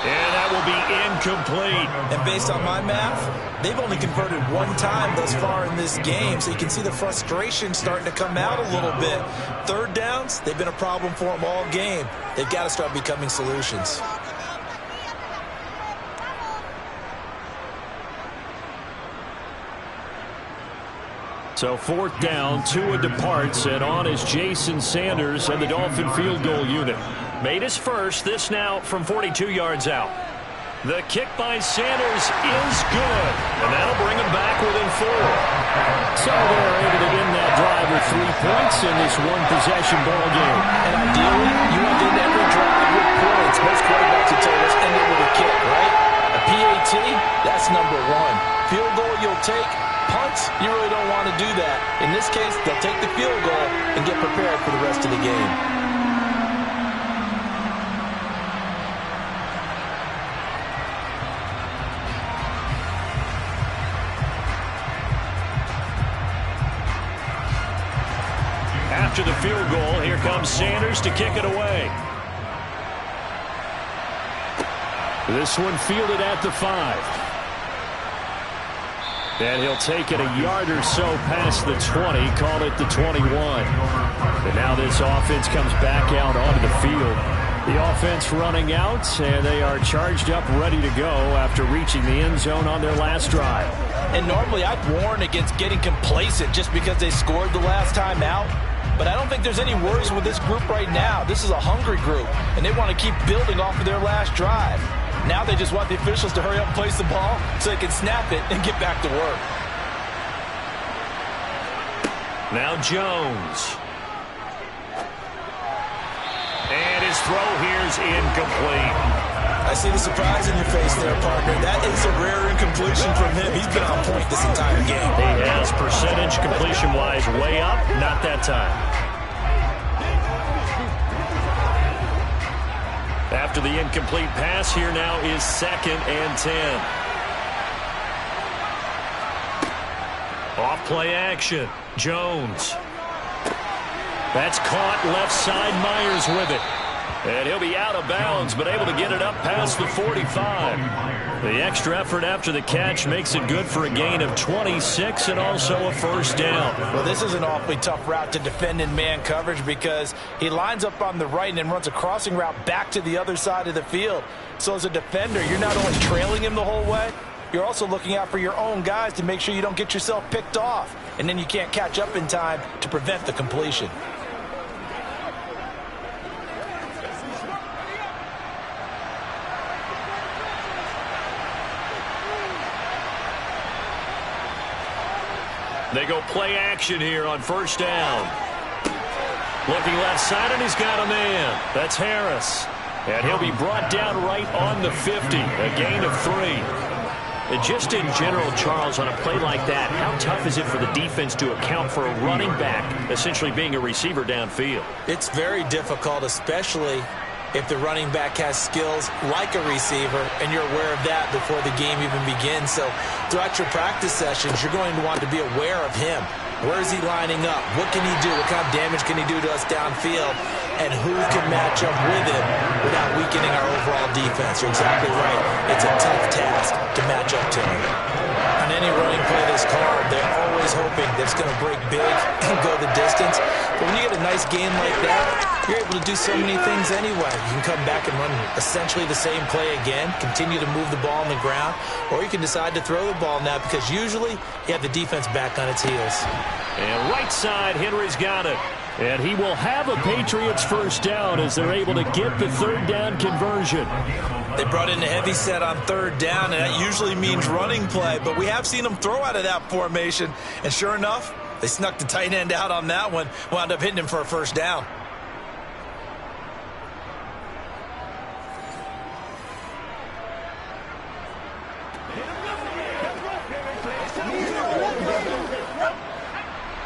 And that will be incomplete. And based on my math, they've only converted 1 time thus far in this game, so you can see the frustration starting to come out a little bit. 3rd downs, they've been a problem for them all game. They've got to start becoming solutions. So 4th down, Tua departs, and on is Jason Sanders and the Dolphin field goal unit. Made his first, this now from 42 yards out. The kick by Sanders is good, and that'll bring him back within 4. So they're able to end that drive with 3 points in this one-possession ball game. And ideally, you want to end every drive with points. Most quarterbacks would tell us end it with a kick, right? A PAT, that's number 1. Field goal you'll take. Punts, you really don't want to do that. In this case, they'll take the field goal and get prepared for the rest of the game. comes Sanders to kick it away. This one fielded at the 5. And he'll take it a yard or so past the 20, call it the 21. And now this offense comes back out onto the field. The offense running out, and they are charged up, ready to go after reaching the end zone on their last drive. And normally I'd warn against getting complacent just because they scored the last time out. But I don't think there's any worries with this group right now. This is a hungry group, and they want to keep building off of their last drive. Now they just want the officials to hurry up and place the ball so they can snap it and get back to work. Now Jones. And his throw here's incomplete. I see the surprise in your face there, partner. That is a rare incompletion from him. He's been on point this entire game. He has percentage completion-wise way up. Not that time. After the incomplete pass, here now is 2nd and 10. Off play action. Jones. That's caught left side. Myers with it. And he'll be out of bounds, but able to get it up past the 45. The extra effort after the catch makes it good for a gain of 26 and also a first down. Well, this is an awfully tough route to defend in man coverage because he lines up on the right and then runs a crossing route back to the other side of the field. So as a defender, you're not only trailing him the whole way, you're also looking out for your own guys to make sure you don't get yourself picked off. And then you can't catch up in time to prevent the completion. They go play action here on first down. Looking left side, and he's got a man. That's Harris. And he'll be brought down right on the 50. A gain of 3. And just in general, Charles, on a play like that, how tough is it for the defense to account for a running back essentially being a receiver downfield? It's very difficult, especially if the running back has skills like a receiver, and you're aware of that before the game even begins. So throughout your practice sessions, you're going to want to be aware of him. Where is he lining up? What can he do? What kind of damage can he do to us downfield? And who can match up with him without weakening our overall defense? You're exactly right. It's a tough task to match up to him. On any running play that's called, they're always hoping that it's going to break big and go the distance. But when you get a nice game like that, you're able to do so many things anyway. You can come back and run essentially the same play again, continue to move the ball on the ground, or you can decide to throw the ball now because usually you have the defense back on its heels. And right side, Henry's got it. And he will have a Patriots first down as they're able to get the third down conversion. They brought in a heavy set on third down, and that usually means running play. But we have seen them throw out of that formation. And sure enough, they snuck the tight end out on that one, wound up hitting him for a first down.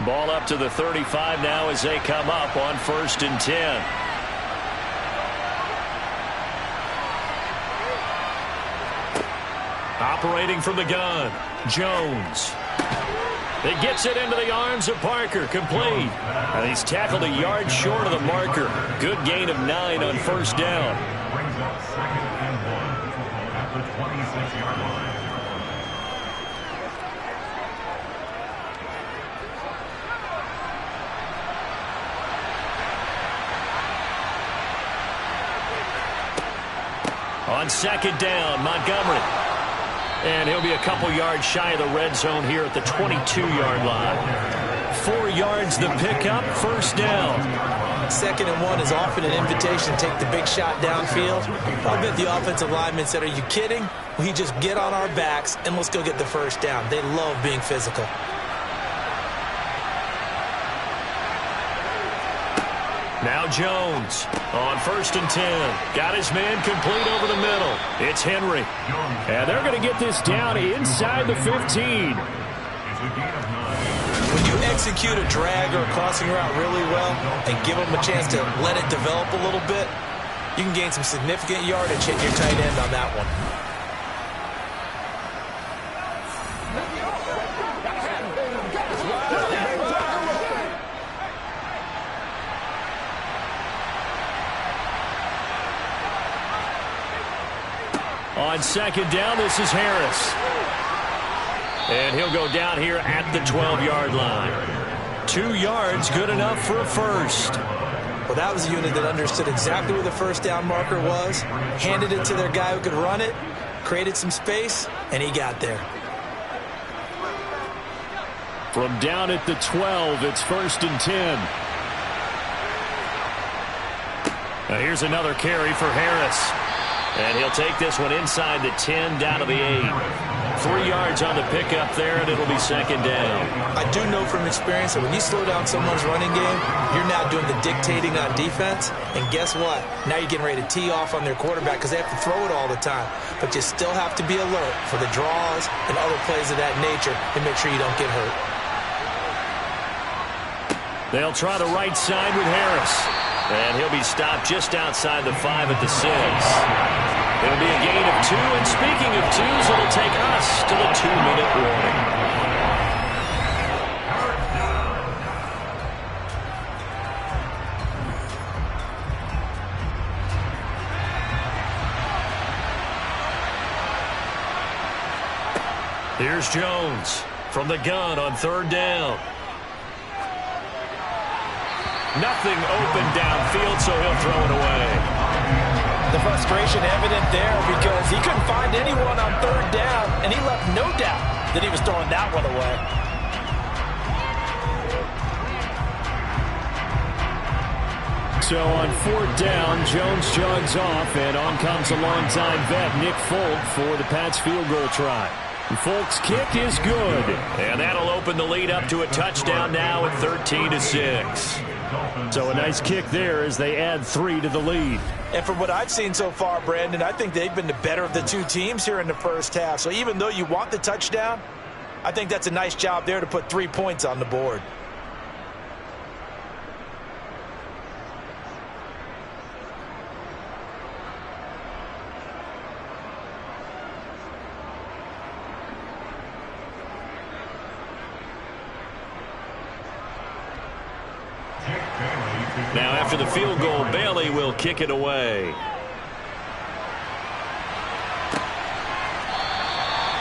Ball up to the 35 now as they come up on 1st and 10. Operating from the gun, Jones. It gets it into the arms of Parker, complete. And he's tackled a yard short of the marker. Good gain of 9 on first down. Brings up 2nd and 1 at the 26-yard line. On 2nd down, Montgomery. And he'll be a couple yards shy of the red zone here at the 22-yard line. 4 yards the pickup, first down. 2nd and 1 is often an invitation to take the big shot downfield. I bet the offensive linemen said, are you kidding? We just get on our backs and let's go get the first down. They love being physical. Now Jones on 1st and 10. Got his man complete over the middle. It's Henry. And they're going to get this down inside the 15. When you execute a drag or a crossing route really well and give them a chance to let it develop a little bit, you can gain some significant yardage hitting your tight end on that one. On second down, this is Harris. And he'll go down here at the 12-yard line. 2 yards, good enough for a first. Well, that was a unit that understood exactly where the first down marker was, handed it to their guy who could run it, created some space, and he got there. From down at the 12, it's 1st and 10. Now here's another carry for Harris. And he'll take this one inside the 10, down to the 8. 3 yards on the pickup there, and it'll be second down. I do know from experience that when you slow down someone's running game, you're now doing the dictating on defense. And guess what? Now you're getting ready to tee off on their quarterback because they have to throw it all the time. But you still have to be alert for the draws and other plays of that nature to make sure you don't get hurt. They'll try the right side with Harris. And he'll be stopped just outside the 5 at the 6. It'll be a gain of 2. And speaking of 2s, it'll take us to the 2-minute warning. Here's Jones from the gun on 3rd down. Nothing open downfield, so he'll throw it away. The frustration evident there because he couldn't find anyone on 3rd down, and he left no doubt that he was throwing that one away. So on 4th down, Jones jogs off, and on comes a longtime vet, Nick Folk, for the Pats field goal try. And Folk's kick is good. And that'll open the lead up to a touchdown now at 13-6. So a nice kick there as they add 3 to the lead. And from what I've seen so far, Brandon, I think they've been the better of the 2 teams here in the first half. So even though you want the touchdown, I think that's a nice job there to put 3 points on the board. Now after the field goal, Bailey will kick it away.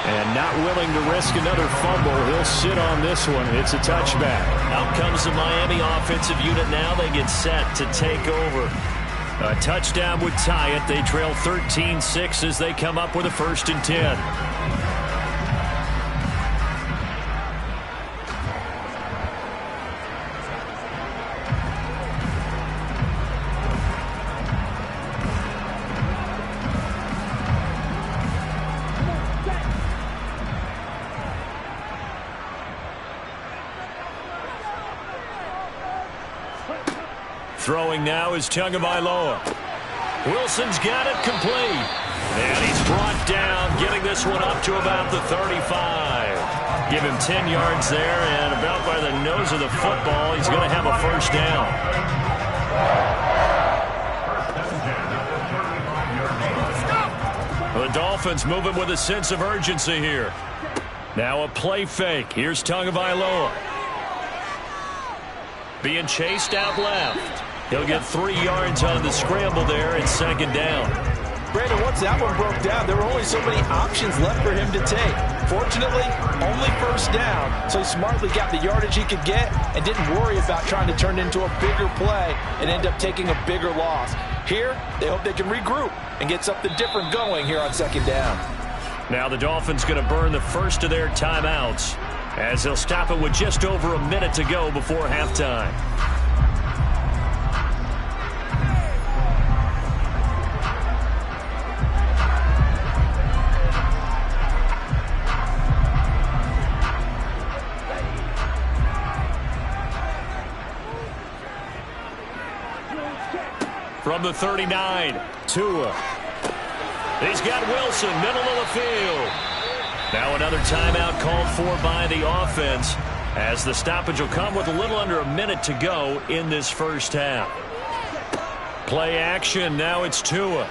And not willing to risk another fumble, he'll sit on this one. It's a touchback. Out comes the Miami offensive unit now. They get set to take over. A touchdown would tie it. They trail 13-6 as they come up with a 1st and 10. Throwing now is Tagovailoa. Wilson's got it complete. And he's brought down, getting this one up to about the 35. Give him 10 yards there, and about by the nose of the football, he's going to have a 1st down. The Dolphins moving with a sense of urgency here. Now a play fake. Here's Tagovailoa. Being chased out left. He'll get 3 yards on the scramble there at 2nd down. Brandon, once that one broke down, there were only so many options left for him to take. Fortunately, only 1st down, so he smartly got the yardage he could get and didn't worry about trying to turn it into a bigger play and end up taking a bigger loss. Here, they hope they can regroup and get something different going here on 2nd down. Now the Dolphins going to burn the first of their timeouts as they'll stop it with just over a minute to go before halftime. From the 39, Tua. He's got Wilson, middle of the field. Now another timeout called for by the offense as the stoppage will come with a little under a minute to go in this first half. Play action, now it's Tua.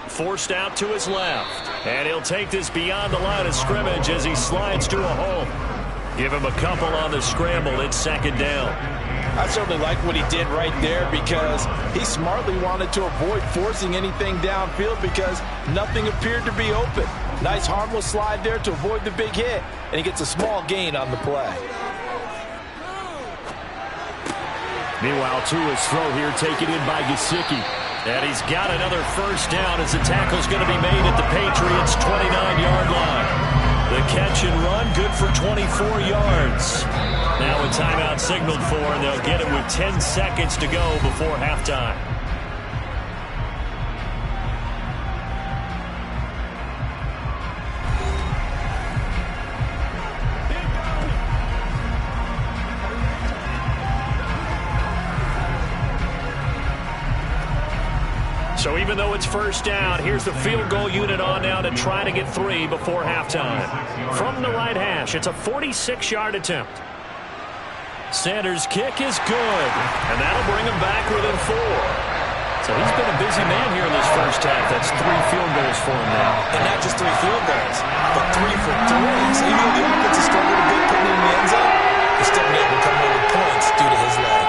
Forced out to his left. And he'll take this beyond the line of scrimmage as he slides to a hole. Give him a couple on the scramble, it's 2nd down. I certainly like what he did right there because he smartly wanted to avoid forcing anything downfield because nothing appeared to be open. Nice harmless slide there to avoid the big hit, and he gets a small gain on the play. Meanwhile, Tua's throw here taken in by Gesicki. And he's got another first down as the tackle's going to be made at the Patriots' 29-yard line. The catch and run, good for 24 yards. Now a timeout signaled for, and they'll get it with 10 seconds to go before halftime. So even though it's first down, here's the field goal unit on now to try to get 3 before halftime. From the right hash, it's a 46-yard attempt. Sanders' kick is good, and that'll bring him back within 4. So he's been a busy man here in this first half. That's 3 field goals for him now. And not just 3 field goals, but 3 for 3. So even though the offense has struggled a bit putting in the end zone, he's still been able to come away with points due to his leg.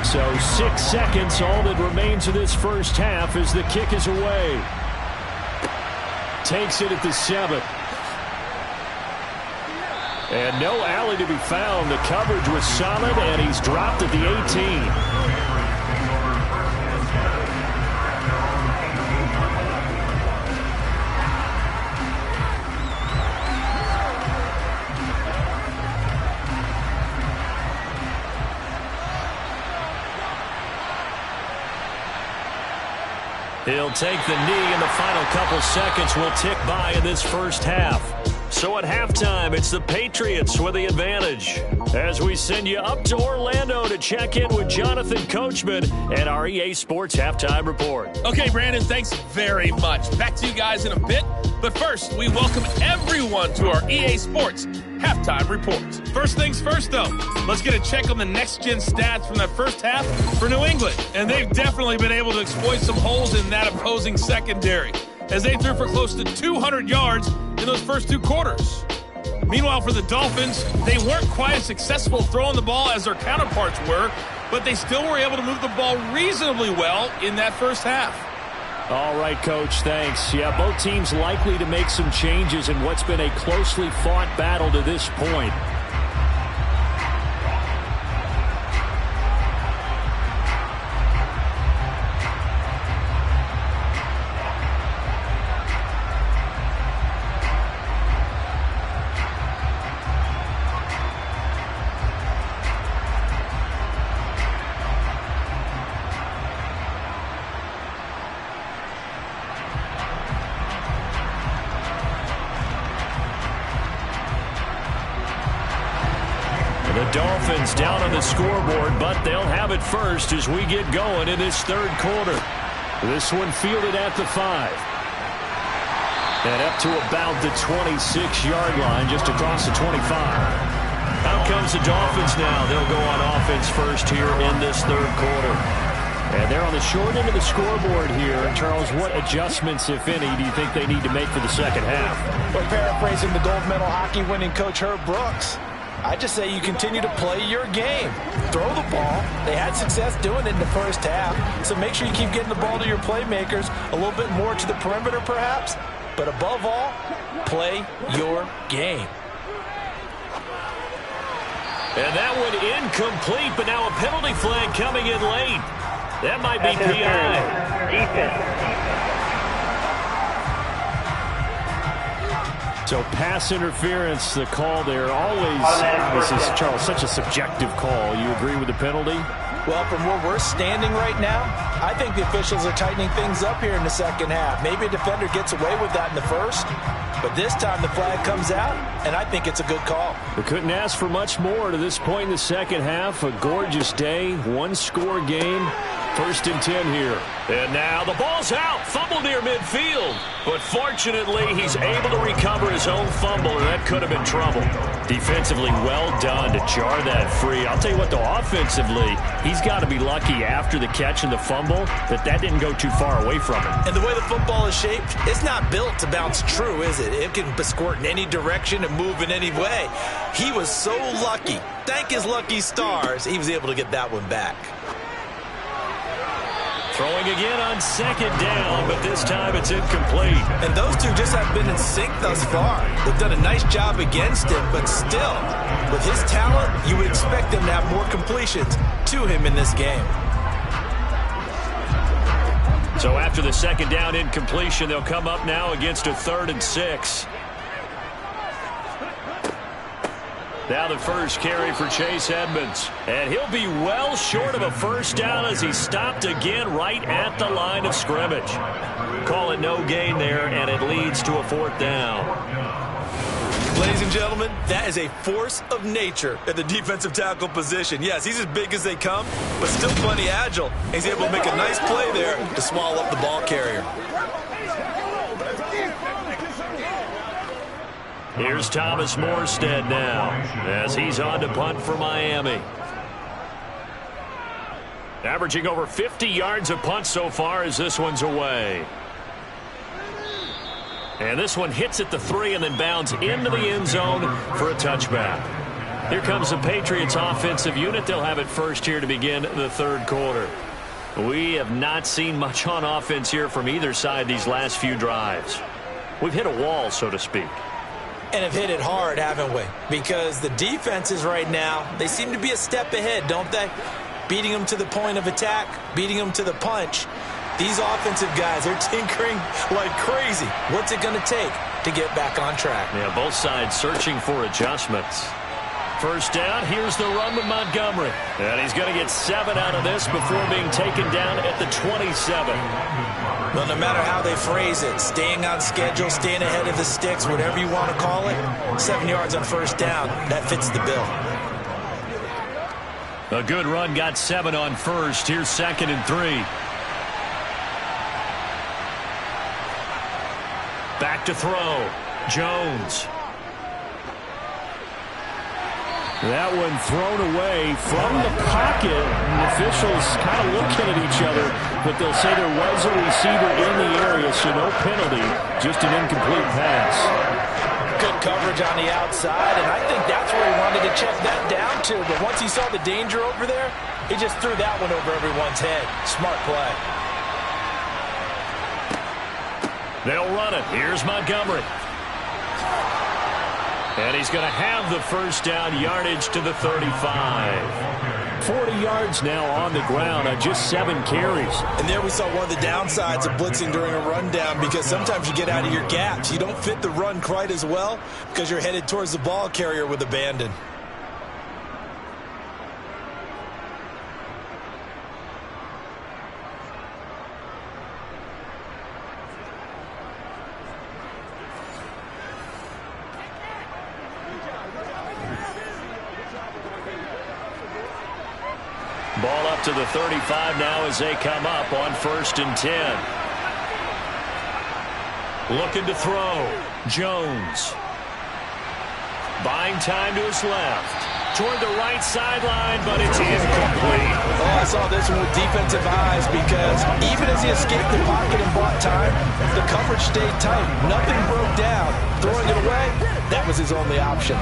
So 6 seconds, all that remains of this first half as the kick is away. Takes it at the 7. And no alley to be found. The coverage was solid, and he's dropped at the 18. He'll take the knee, and the final couple seconds will tick by in this first half. So at halftime, it's the Patriots with the advantage. As we send you up to Orlando to check in with Jonathan Coachman and our EA Sports Halftime Report. Okay, Brandon, thanks very much. Back to you guys in a bit. But first, we welcome everyone to our EA Sports Halftime Report. First things first, though, let's get a check on the next-gen stats from that first half for New England. And they've definitely been able to exploit some holes in that opposing secondary, as they threw for close to 200 yards in those first 2 quarters. Meanwhile, for the Dolphins, they weren't quite as successful throwing the ball as their counterparts were, but they still were able to move the ball reasonably well in that first half. All right, Coach, thanks. Yeah, both teams likely to make some changes in what's been a closely fought battle to this point. Dolphins down on the scoreboard, but they'll have it first as we get going in this third quarter. This one fielded at the 5. And up to about the 26-yard line, just across the 25. Out comes the Dolphins now. They'll go on offense first here in this third quarter. And they're on the short end of the scoreboard here. Charles, what adjustments, if any, do you think they need to make for the second half? Well, paraphrasing the gold medal hockey winning coach Herb Brooks, I just say you continue to play your game. Throw the ball. They had success doing it in the first half, so make sure you keep getting the ball to your playmakers, a little bit more to the perimeter perhaps, but above all, play your game. And that one incomplete, but now a penalty flag coming in late. That might be PI. Defense. So pass interference, the call there always, this is, Charles, such a subjective call. You agree with the penalty? Well, from where we're standing right now, I think the officials are tightening things up here in the second half. Maybe a defender gets away with that in the first, but this time the flag comes out, and I think it's a good call. We couldn't ask for much more to this point in the second half. A gorgeous day, one-score game. 1st and 10 here. And now the ball's out. Fumble near midfield. But fortunately, he's able to recover his own fumble, and that could have been trouble. Defensively, well done to jar that free. I'll tell you what, though, offensively, he's got to be lucky after the catch and the fumble that didn't go too far away from him. And the way the football is shaped, it's not built to bounce true, is it? It can squirt in any direction and move in any way. He was so lucky. Thank his lucky stars, he was able to get that one back. Throwing again on 2nd down, but this time it's incomplete. And those two just have been in sync thus far. They've done a nice job against him, but still, with his talent, you would expect them to have more completions to him in this game. So after the 2nd down incompletion, they'll come up now against a 3rd and 6. Now the first carry for Chase Edmonds. And he'll be well short of a 1st down as he stopped again right at the line of scrimmage. Call it no gain there, and it leads to a 4th down. Ladies and gentlemen, that is a force of nature at the defensive tackle position. Yes, he's as big as they come, but still plenty agile. He's able to make a nice play there to swallow up the ball carrier. Here's Thomas Morstead now as he's on to punt for Miami. Averaging over 50 yards a punt so far as this one's away. And this one hits at the 3 and then bounds into the end zone for a touchback. Here comes the Patriots offensive unit. They'll have it first here to begin the 3rd quarter. We have not seen much on offense here from either side these last few drives. We've hit a wall, so to speak. And have hit it hard, haven't we? Because the defenses right now, they seem to be a step ahead, don't they? Beating them to the point of attack, beating them to the punch. These offensive guys, they're tinkering like crazy. What's it going to take to get back on track? Yeah, both sides searching for adjustments. 1st down, here's the run with Montgomery. And he's going to get 7 out of this before being taken down at the 27. Well, no matter how they phrase it, staying on schedule, staying ahead of the sticks, whatever you want to call it, 7 yards on 1st down, that fits the bill. A good run, got 7 on 1st. Here's 2nd and 3. Back to throw. Jones. That one thrown away from the pocket. And the officials kind of looking at each other, but they'll say there was a receiver in the area, so no penalty, just an incomplete pass. Good coverage on the outside, and I think that's where he wanted to check that down to. But once he saw the danger over there, he just threw that one over everyone's head. Smart play. They'll run it. Here's Montgomery. And he's going to have the 1st down, yardage to the 35. 40 yards now on the ground on just 7 carries. And there we saw one of the downsides of blitzing during a rundown, because sometimes you get out of your gaps. You don't fit the run quite as well because you're headed towards the ball carrier with abandon. Ball up to the 35 now as they come up on 1st and 10. Looking to throw. Jones. Buying time to his left. Toward the right sideline, but it's incomplete. Oh, I saw this one with defensive eyes, because even as he escaped the pocket and bought time, the coverage stayed tight. Nothing broke down. Throwing it away, that was his only option.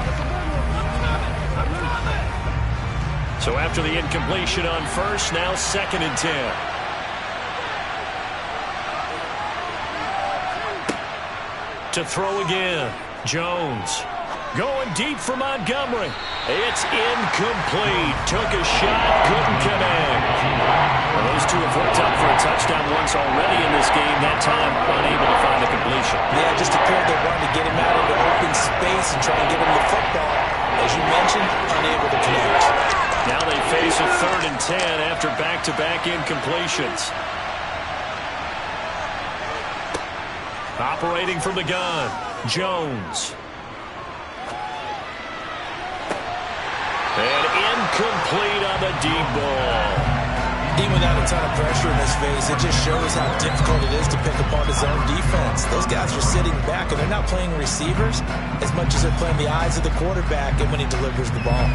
So after the incompletion on 1st, now 2nd and 10. To throw again. Jones. Going deep for Montgomery. It's incomplete. Took a shot, couldn't connect. Well, those two have worked out for a touchdown once already in this game. That time, unable to find the completion. Yeah, just appeared they wanted to get him out into open space and try and get him the football. As you mentioned, unable to connect. Now they face a 3rd and 10 after back-to-back incompletions. Operating from the gun, Jones. And incomplete on the deep ball. Even without a ton of pressure in his face, it just shows how difficult it is to pick apart his own defense. Those guys are sitting back, and they're not playing receivers as much as they're playing the eyes of the quarterback and when he delivers the ball.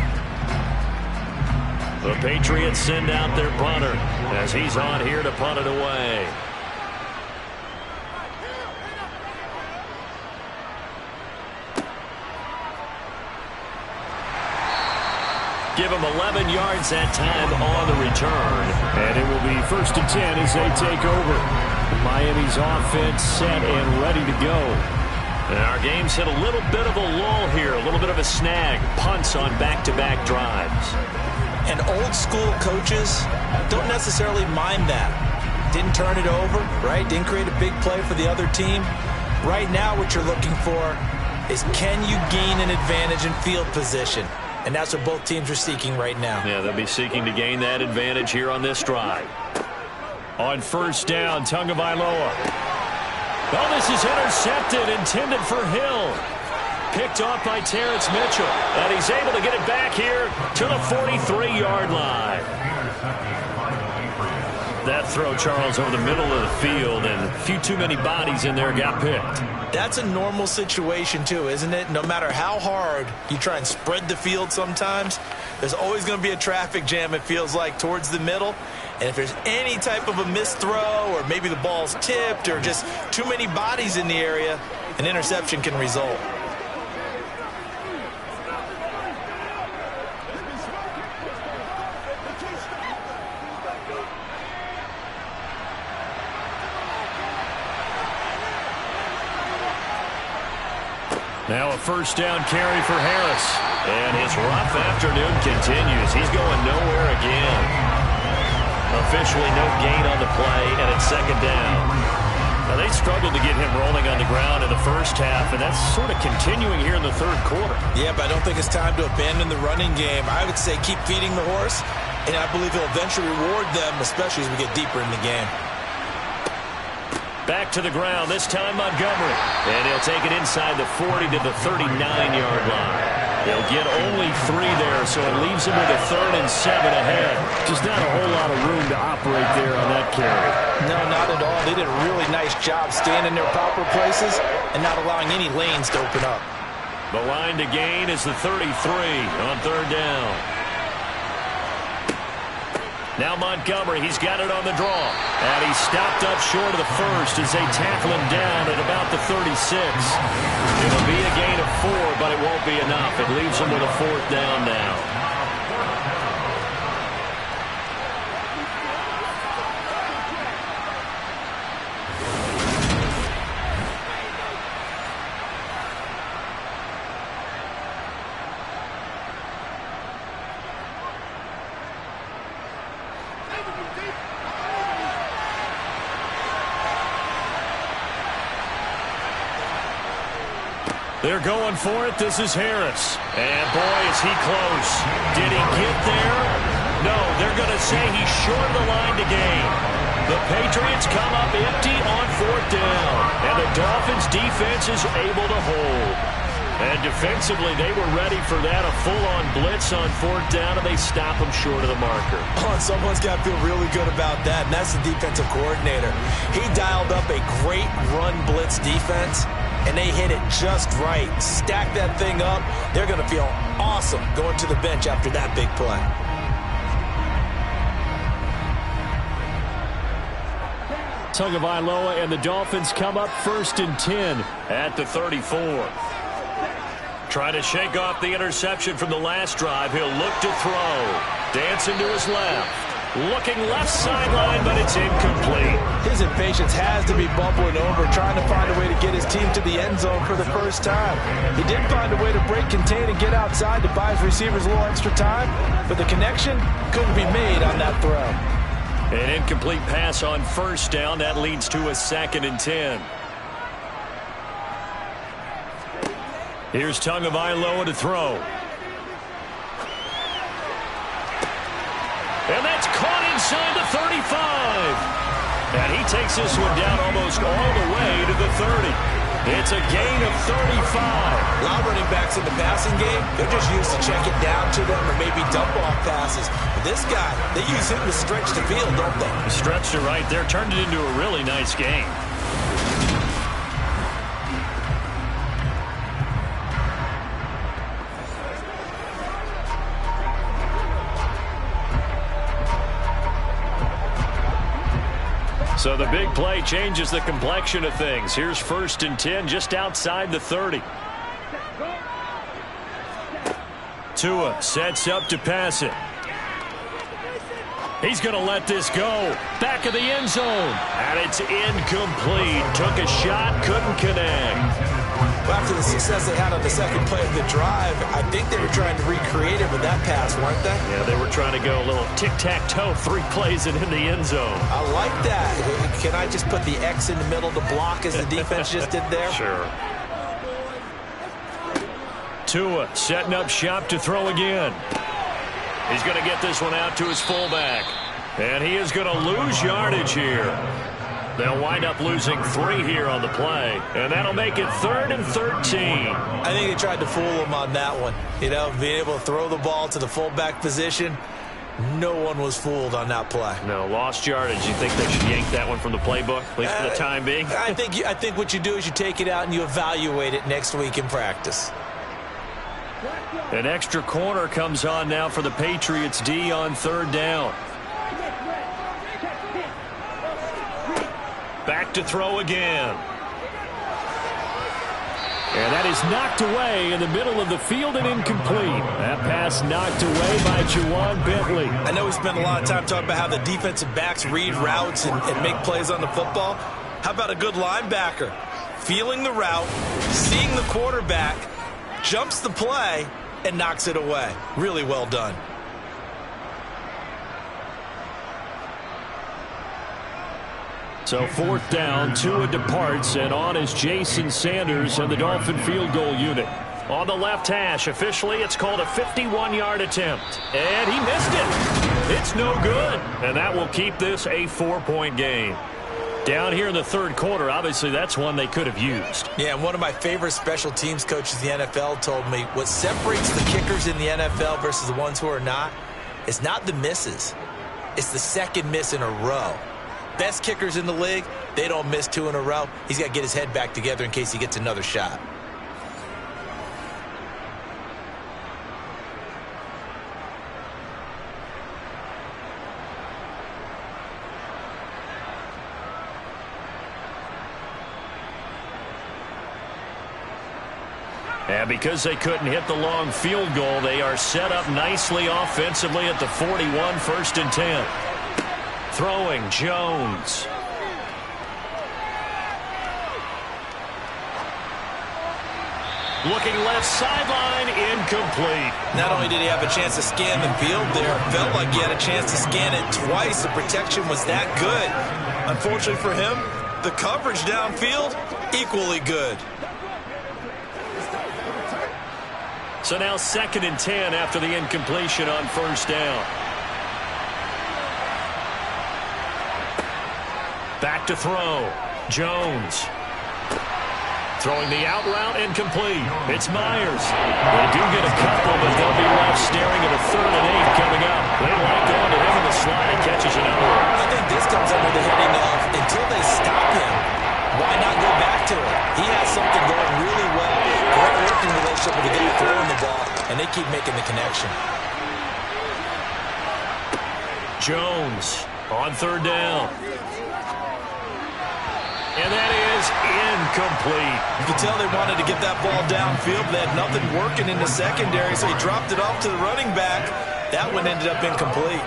The Patriots send out their punter as he's on here to punt it away. Give him 11 yards that time on the return. And it will be 1st and 10 as they take over. Miami's offense set and ready to go. And our game's hit a little bit of a lull here, a little bit of a snag. Punts on back-to-back drives. And old school coaches don't necessarily mind that. Didn't turn it over, right? Didn't create a big play for the other team. Right now what you're looking for is, can you gain an advantage in field position? And that's what both teams are seeking right now. Yeah, they'll be seeking to gain that advantage here on this drive. On 1st down, Tagovailoa. Oh, this is intercepted, intended for Hill. Picked off by Terrence Mitchell. And he's able to get it back here to the 43-yard line. That throw, Charles, over the middle of the field, and a few too many bodies in there got picked. That's a normal situation, too, isn't it? No matter how hard you try and spread the field sometimes, there's always going to be a traffic jam, it feels like, towards the middle. And if there's any type of a missed throw, or maybe the ball's tipped, or just too many bodies in the area, an interception can result. Now a 1st down carry for Harris. And his rough afternoon continues. He's going nowhere again. Officially no gain on the play, and it's 2nd down. Now they struggled to get him rolling on the ground in the first half, and that's sort of continuing here in the 3rd quarter. Yeah, but I don't think it's time to abandon the running game. I would say keep feeding the horse, and I believe he'll eventually reward them, especially as we get deeper in the game. Back to the ground, this time Montgomery. And he'll take it inside the 40 to the 39-yard line. They'll get only 3 there, so it leaves him with a 3rd and 7 ahead. Just not a whole lot of room to operate there on that carry. No, not at all. They did a really nice job staying in their proper places and not allowing any lanes to open up. The line to gain is the 33 on 3rd down. Now Montgomery, he's got it on the draw. And he's stopped up short of the 1st as they tackle him down at about the 36. It'll be a gain of 4, but it won't be enough. It leaves him with a 4th down now. They're going for it. This is Harris. And, boy, is he close. Did he get there? No, they're going to say he's short of the line to gain. The Patriots come up empty on 4th down. And the Dolphins' defense is able to hold. And defensively, they were ready for that, a full-on blitz on 4th down, and they stop him short of the marker. Oh, someone's got to feel really good about that, and that's the defensive coordinator. He dialed up a great run blitz defense, and they hit it just right. Stack that thing up. They're going to feel awesome going to the bench after that big play. Tagovailoa and the Dolphins come up 1st and 10 at the 34. Trying to shake off the interception from the last drive. He'll look to throw. Dancing to his left. Looking left sideline, but it's incomplete. His impatience has to be bubbling over, trying to find a way to get his team to the end zone for the first time. He did find a way to break, contain, and get outside to buy his receivers a little extra time, but the connection couldn't be made on that throw. An incomplete pass on 1st down. That leads to a 2nd and 10. Here's Tagovailoa to throw. And that's caught inside the 35. And he takes this one down almost all the way to the 30. It's a gain of 35. A lot of running backs in the passing game, they're just used to check it down to them or maybe dump off passes. But this guy, they use him to stretch the field, don't they? Stretched it right there, turned it into a really nice game. So the big play changes the complexion of things. Here's 1st and 10 just outside the 30. Tua sets up to pass it. He's going to let this go. Back of the end zone. And it's incomplete. Took a shot, couldn't connect. Well, after the success they had on the second play of the drive, I think they were trying to recreate it with that pass, weren't they? Yeah, they were trying to go a little tic-tac-toe, 3 plays and in the end zone. I like that. Can I just put the X in the middle to block as the defense just did there? Sure. Tua setting up shop to throw again. He's going to get this one out to his fullback. And he is going to lose yardage here. They'll wind up losing 3 here on the play. And that'll make it 3rd and 13. I think they tried to fool him on that one. You know, being able to throw the ball to the fullback position. No one was fooled on that play. No, lost yardage. You think they should yank that one from the playbook, at least for the time being? I think what you do is you take it out and you evaluate it next week in practice. An extra corner comes on now for the Patriots D on 3rd down. Back to throw again. And that is knocked away in the middle of the field and incomplete. That pass knocked away by Juwan Bentley. I know we spent a lot of time talking about how the defensive backs read routes and make plays on the football. How about a good linebacker? Feeling the route, seeing the quarterback, jumps the play, and knocks it away. Really well done. So 4th down, Tua departs, and on is Jason Sanders and the Dolphin field goal unit. On the left hash, officially it's called a 51-yard attempt. And he missed it. It's no good. And that will keep this a 4-point game. Down here in the 3rd quarter, obviously that's one they could have used. Yeah, and one of my favorite special teams coaches in the NFL told me what separates the kickers in the NFL versus the ones who are not is not the misses. It's the second miss in a row. Best kickers in the league, they don't miss 2 in a row. He's got to get his head back together in case he gets another shot. And because they couldn't hit the long field goal, they are set up nicely offensively at the 41, 1st and 10. Throwing, Jones. Looking left sideline, incomplete. Not only did he have a chance to scan the field there, it felt like he had a chance to scan it twice. The protection was that good. Unfortunately for him, the coverage downfield, equally good. So now 2nd and 10 after the incompletion on 1st down. Back to throw. Jones. Throwing the out route incomplete. It's Myers. They do get a couple, but they'll be left staring at a 3rd and 8 coming up. They like going to him in the slot and catches another one. I think this comes under the heading of until they stop him, why not go back to it? He has something going really well. Great working relationship with the guy throwing the ball, and they keep making the connection. Jones on 3rd down. And that is incomplete. You can tell they wanted to get that ball downfield. They had nothing working in the secondary, so he dropped it off to the running back. That one ended up incomplete.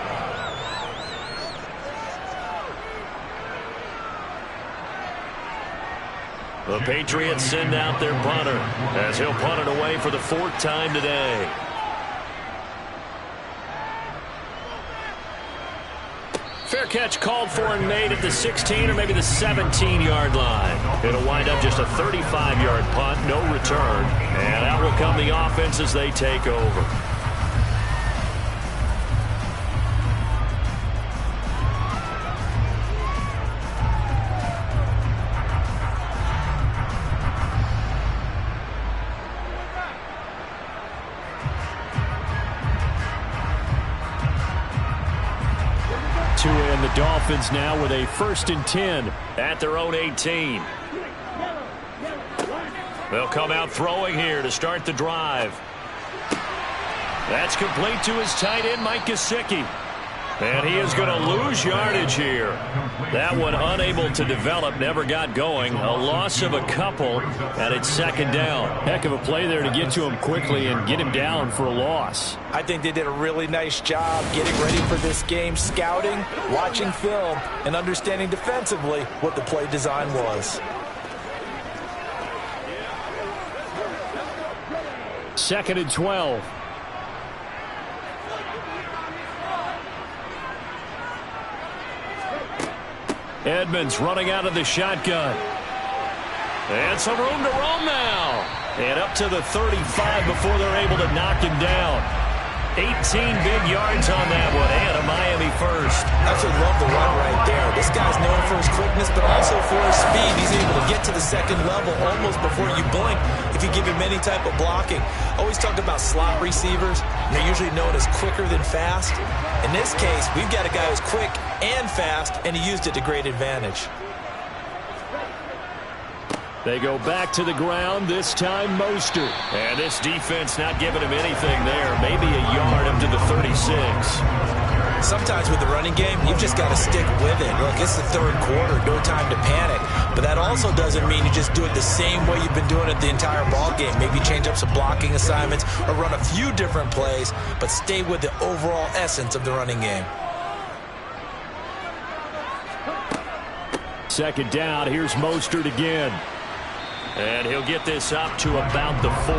The Patriots send out their punter as he'll punt it away for the 4th time today. Fair catch called for and made at the 16 or maybe the 17-yard line. It'll wind up just a 35-yard punt, no return. And out will come the offense as they take over. Tua and the Dolphins now with a 1st and 10 at their own 18. They'll come out throwing here to start the drive. That's complete to his tight end, Mike Gesicki. And he is going to lose yardage here. That one unable to develop, never got going. A loss of a couple, and it's 2nd down. Heck of a play there to get to him quickly and get him down for a loss. I think they did a really nice job getting ready for this game, scouting, watching film, and understanding defensively what the play design was. 2nd and 12. Edmonds running out of the shotgun. And some room to roam now. And up to the 35 before they're able to knock him down. 18 big yards on that one, and a Miami first. Absolutely love the run right there. This guy's known for his quickness, but also for his speed. He's able to get to the 2nd level almost before you blink if you give him any type of blocking. Always talk about slot receivers, and they're usually known as quicker than fast. In this case, we've got a guy who's quick and fast, and he used it to great advantage. They go back to the ground, this time Mostert. And this defense not giving him anything there. Maybe a yard up to the 36. Sometimes with the running game, you've just got to stick with it. Look, it's the 3rd quarter, no time to panic. But that also doesn't mean you just do it the same way you've been doing it the entire ball game. Maybe change up some blocking assignments or run a few different plays, but stay with the overall essence of the running game. 2nd down, here's Mostert again. And he'll get this up to about the 40.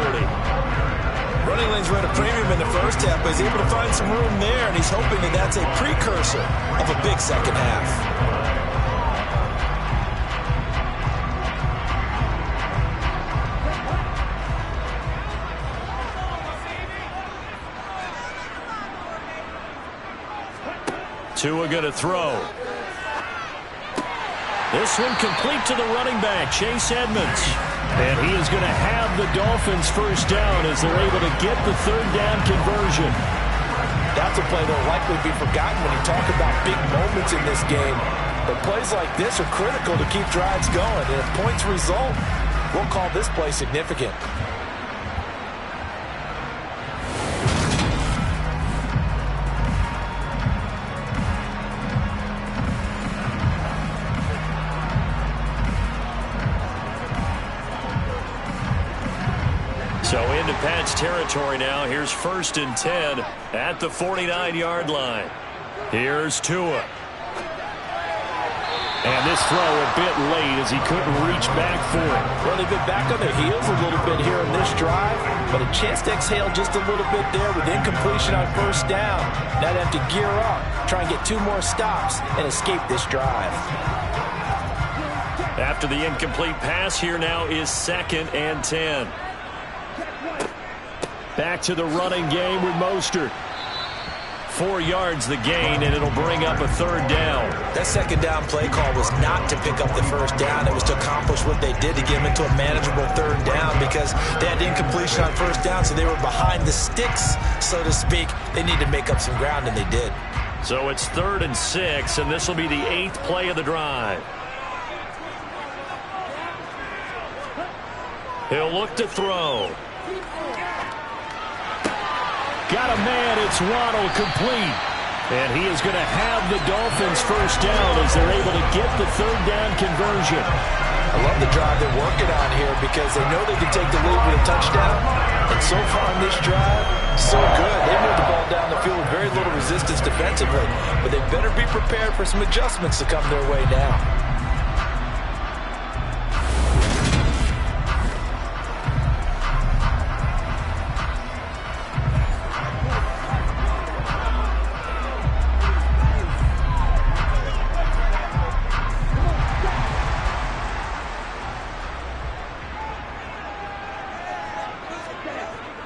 Running lanes ran a premium in the first half, but he's able to find some room there, and he's hoping that that's a precursor of a big second half. Tua going to throw. This one complete to the running back, Chase Edmonds. And he is going to have the Dolphins 1st down as they're able to get the 3rd down conversion. That's a play that will likely be forgotten when you talk about big moments in this game. But plays like this are critical to keep drives going. And if points result, we'll call this play significant. So into Pat's territory now. Here's 1st and 10 at the 49-yard line. Here's Tua. And this throw a bit late as he couldn't reach back for it. Well, they've been back on their heels a little bit here in this drive, but a chance to exhale just a little bit there with incompletion on 1st down. Now they have to gear up, try and get 2 more stops, and escape this drive. After the incomplete pass, here now is 2nd and 10. Back to the running game with Mostert. 4 yards the gain, and it'll bring up a 3rd down. That 2nd down play call was not to pick up the 1st down. It was to accomplish what they did to get them into a manageable 3rd down because they had incompletion on 1st down, so they were behind the sticks, so to speak. They need to make up some ground, and they did. So it's 3rd and 6, and this will be the 8th play of the drive. He'll look to throw. Got a man, it's Waddle, complete. And he is going to have the Dolphins 1st down as they're able to get the 3rd down conversion. I love the drive they're working on here because they know they can take the lead with a touchdown. And so far in this drive, so good. They moved the ball down the field with very little resistance defensively. But they better be prepared for some adjustments to come their way now.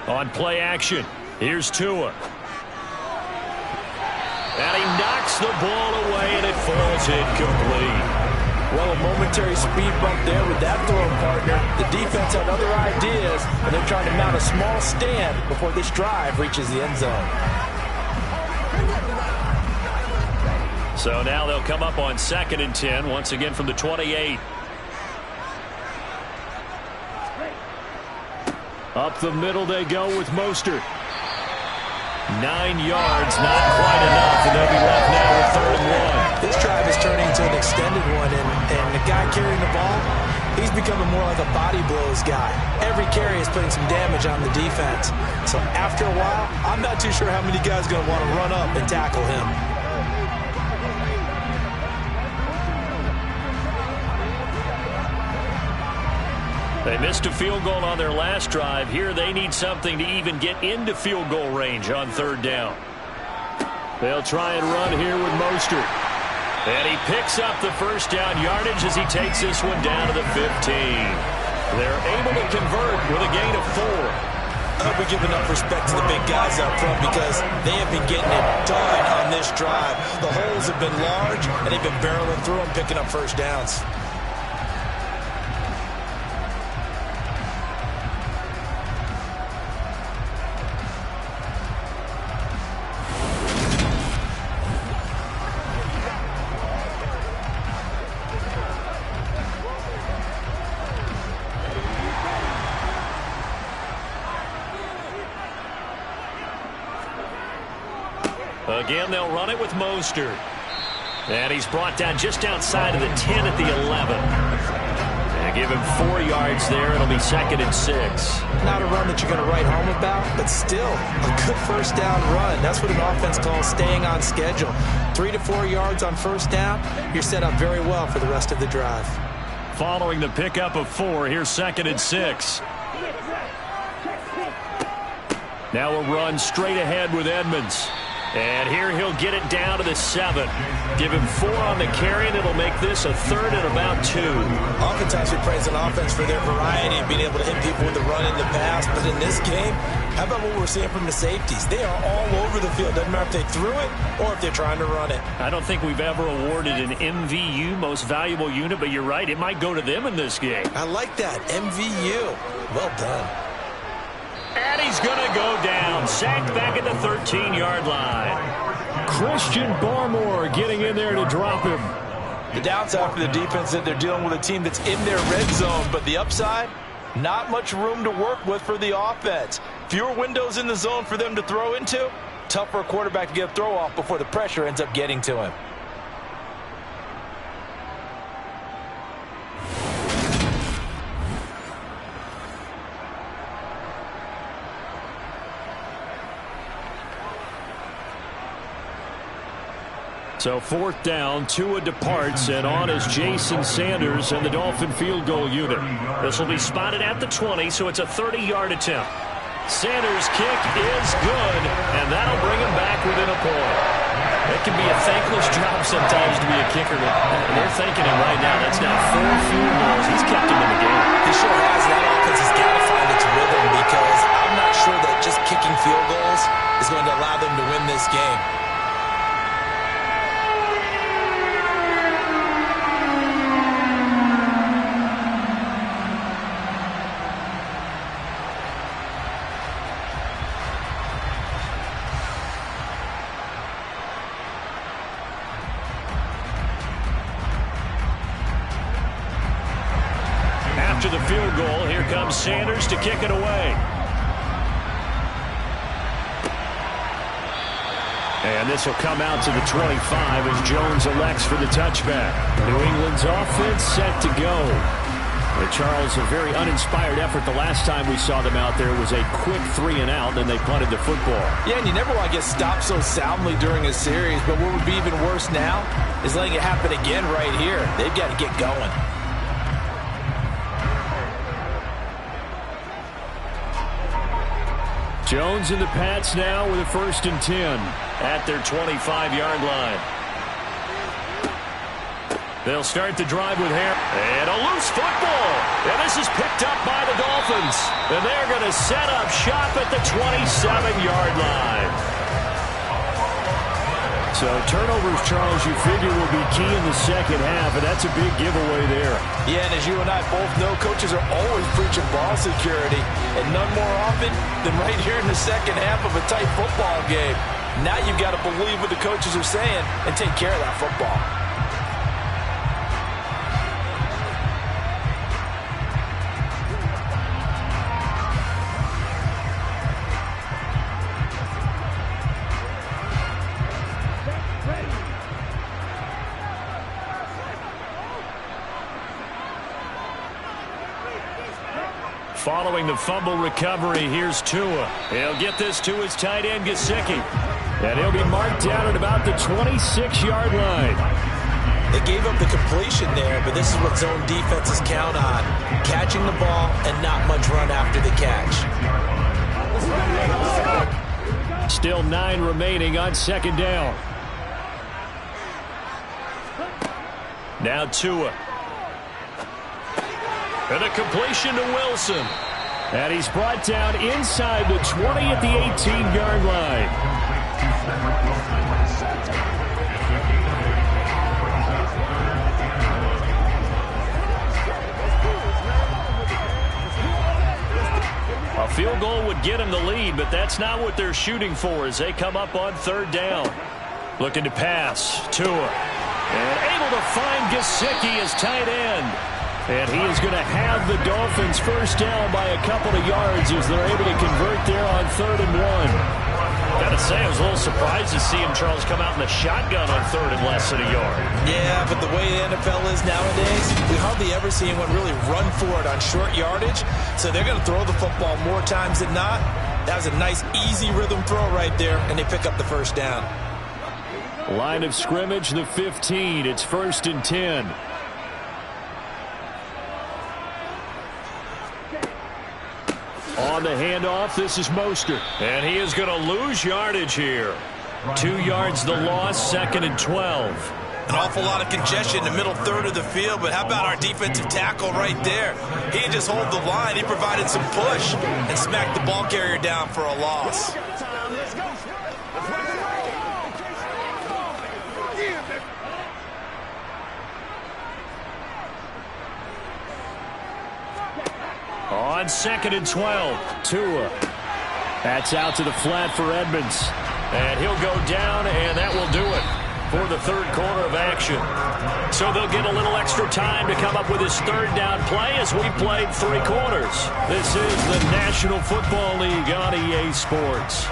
On play action, here's Tua. And he knocks the ball away, and it falls incomplete. Well, a momentary speed bump there with that throw partner. The defense had other ideas, and they're trying to mount a small stand before this drive reaches the end zone. So now they'll come up on 2nd and 10, once again from the 28. Up the middle they go with Mostert. 9 yards, not quite enough, and they'll be left now with 3rd and 1. This drive is turning into an extended one, and the guy carrying the ball, he's becoming more like a body blows guy. Every carry is putting some damage on the defense. So after a while, I'm not too sure how many guys are going to want to run up and tackle him. They missed a field goal on their last drive. Here they need something to even get into field goal range on 3rd down. They'll try and run here with Mostert. And he picks up the 1st down yardage as he takes this one down to the 15. They're able to convert with a gain of 4. I hope we give enough respect to the big guys up front because they have been getting it done on this drive. The holes have been large, and they've been barreling through them, picking up 1st downs. Again, they'll run it with Mostert. And he's brought down just outside of the 10 at the 11. And give him 4 yards there. It'll be 2nd and 6. Not a run that you're going to write home about, but still a good 1st down run. That's what an offense calls staying on schedule. 3 to 4 yards on 1st down, you're set up very well for the rest of the drive. Following the pickup of 4, here's 2nd and 6. Now a run straight ahead with Edmonds. And here he'll get it down to the 7. Give him 4 on the carry, and it'll make this a 3rd and about 2. Oftentimes we praise an offense for their variety and being able to hit people with the run in the pass. But in this game, how about what we're seeing from the safeties? They are all over the field. Doesn't matter if they threw it or if they're trying to run it. I don't think we've ever awarded an MVU, most valuable unit, but you're right. It might go to them in this game. I like that. MVU. Well done. And he's going to go down. Sacked back at the 13-yard line. Christian Barmore getting in there to drop him. The downside for the defense is that they're dealing with a team that's in their red zone, but the upside, not much room to work with for the offense. Fewer windows in the zone for them to throw into. Tough for a quarterback to get a throw off before the pressure ends up getting to him. So 4th down, Tua departs, and on is Jason Sanders and the Dolphin field goal unit. This will be spotted at the 20, so it's a 30-yard attempt. Sanders' kick is good, and that'll bring him back within a point. It can be a thankless job sometimes to be a kicker, and they're thanking him right now. That's now 4 field goals. He's kept him in the game. He sure has. That offense has got to find its rhythm because I'm not sure that just kicking field goals is going to allow them to win this game. After the field goal, here comes Sanders to kick it away. And this will come out to the 25 as Jones elects for the touchback. New England's offense set to go. And Charles, a very uninspired effort the last time we saw them out there was a quick 3 and out, then they punted the football. Yeah, and you never want to get stopped so soundly during a series, but what would be even worse now is letting it happen again right here. They've got to get going. Jones and the Pats now with a 1st and 10 at their 25-yard line. They'll start the drive with Harris. And a loose football. And this is picked up by the Dolphins. And they're going to set up shop at the 27-yard line. So turnovers, Charles, you figure will be key in the second half, and that's a big giveaway there. Yeah, and as you and I both know, coaches are always preaching ball security, and none more often than right here in the second half of a tight football game. Now you've got to believe what the coaches are saying and take care of that football. Following the fumble recovery, here's Tua. He'll get this to his tight end, Gesicki. And he'll be marked down at about the 26-yard line. They gave up the completion there, but this is what zone defenses count on. Catching the ball and not much run after the catch. Still 9 remaining on second down. Now Tua. And a completion to Wilson. And he's brought down inside the 20 at the 18-yard line. A field goal would get him the lead, but that's not what they're shooting for as they come up on third down. Looking to pass. Tua. And able to find Gesicki as tight end. And he is going to have the Dolphins first down by a couple of yards as they're able to convert there on 3rd and 1. Gotta say, I was a little surprised to see him, Charles, come out in the shotgun on 3rd and less than a yard. Yeah, but the way the NFL is nowadays, we hardly ever see anyone really run for it on short yardage. So they're going to throw the football more times than not. That was a nice, easy rhythm throw right there, and they pick up the first down. Line of scrimmage, the 15. It's 1st and 10. On the handoff, this is Mostert. And he is going to lose yardage here. 2 yards the loss, 2nd and 12. An awful lot of congestion in the middle third of the field, but how about our defensive tackle right there? He didn't just hold the line, he provided some push and smacked the ball carrier down for a loss. On 2nd and 12, Tua. That's out to the flat for Edmonds. And he'll go down, and that will do it for the third quarter of action. So they'll get a little extra time to come up with his third down play as we played 3 quarters. This is the National Football League on EA Sports.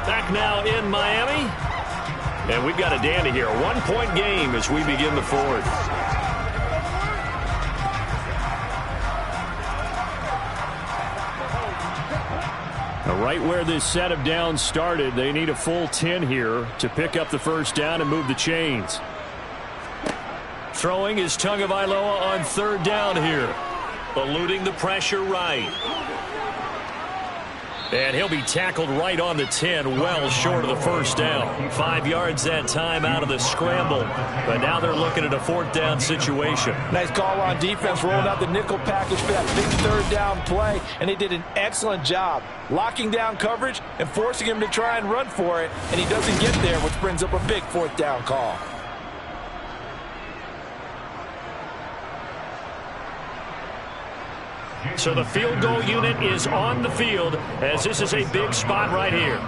Back now in Miami. And we've got a dandy here. A 1-point game as we begin the 4th. Right where this set of downs started, they need a full 10 here to pick up the first down and move the chains. Throwing is Tagovailoa on 3rd down here. Eluding the pressure right. And he'll be tackled right on the 10, well short of the first down. 5 yards that time out of the scramble. But now they're looking at a 4th down situation. Nice call on defense, rolling out the nickel package for that big 3rd down play. And they did an excellent job locking down coverage and forcing him to try and run for it. And he doesn't get there, which brings up a big 4th down call. So the field goal unit is on the field as this is a big spot right here.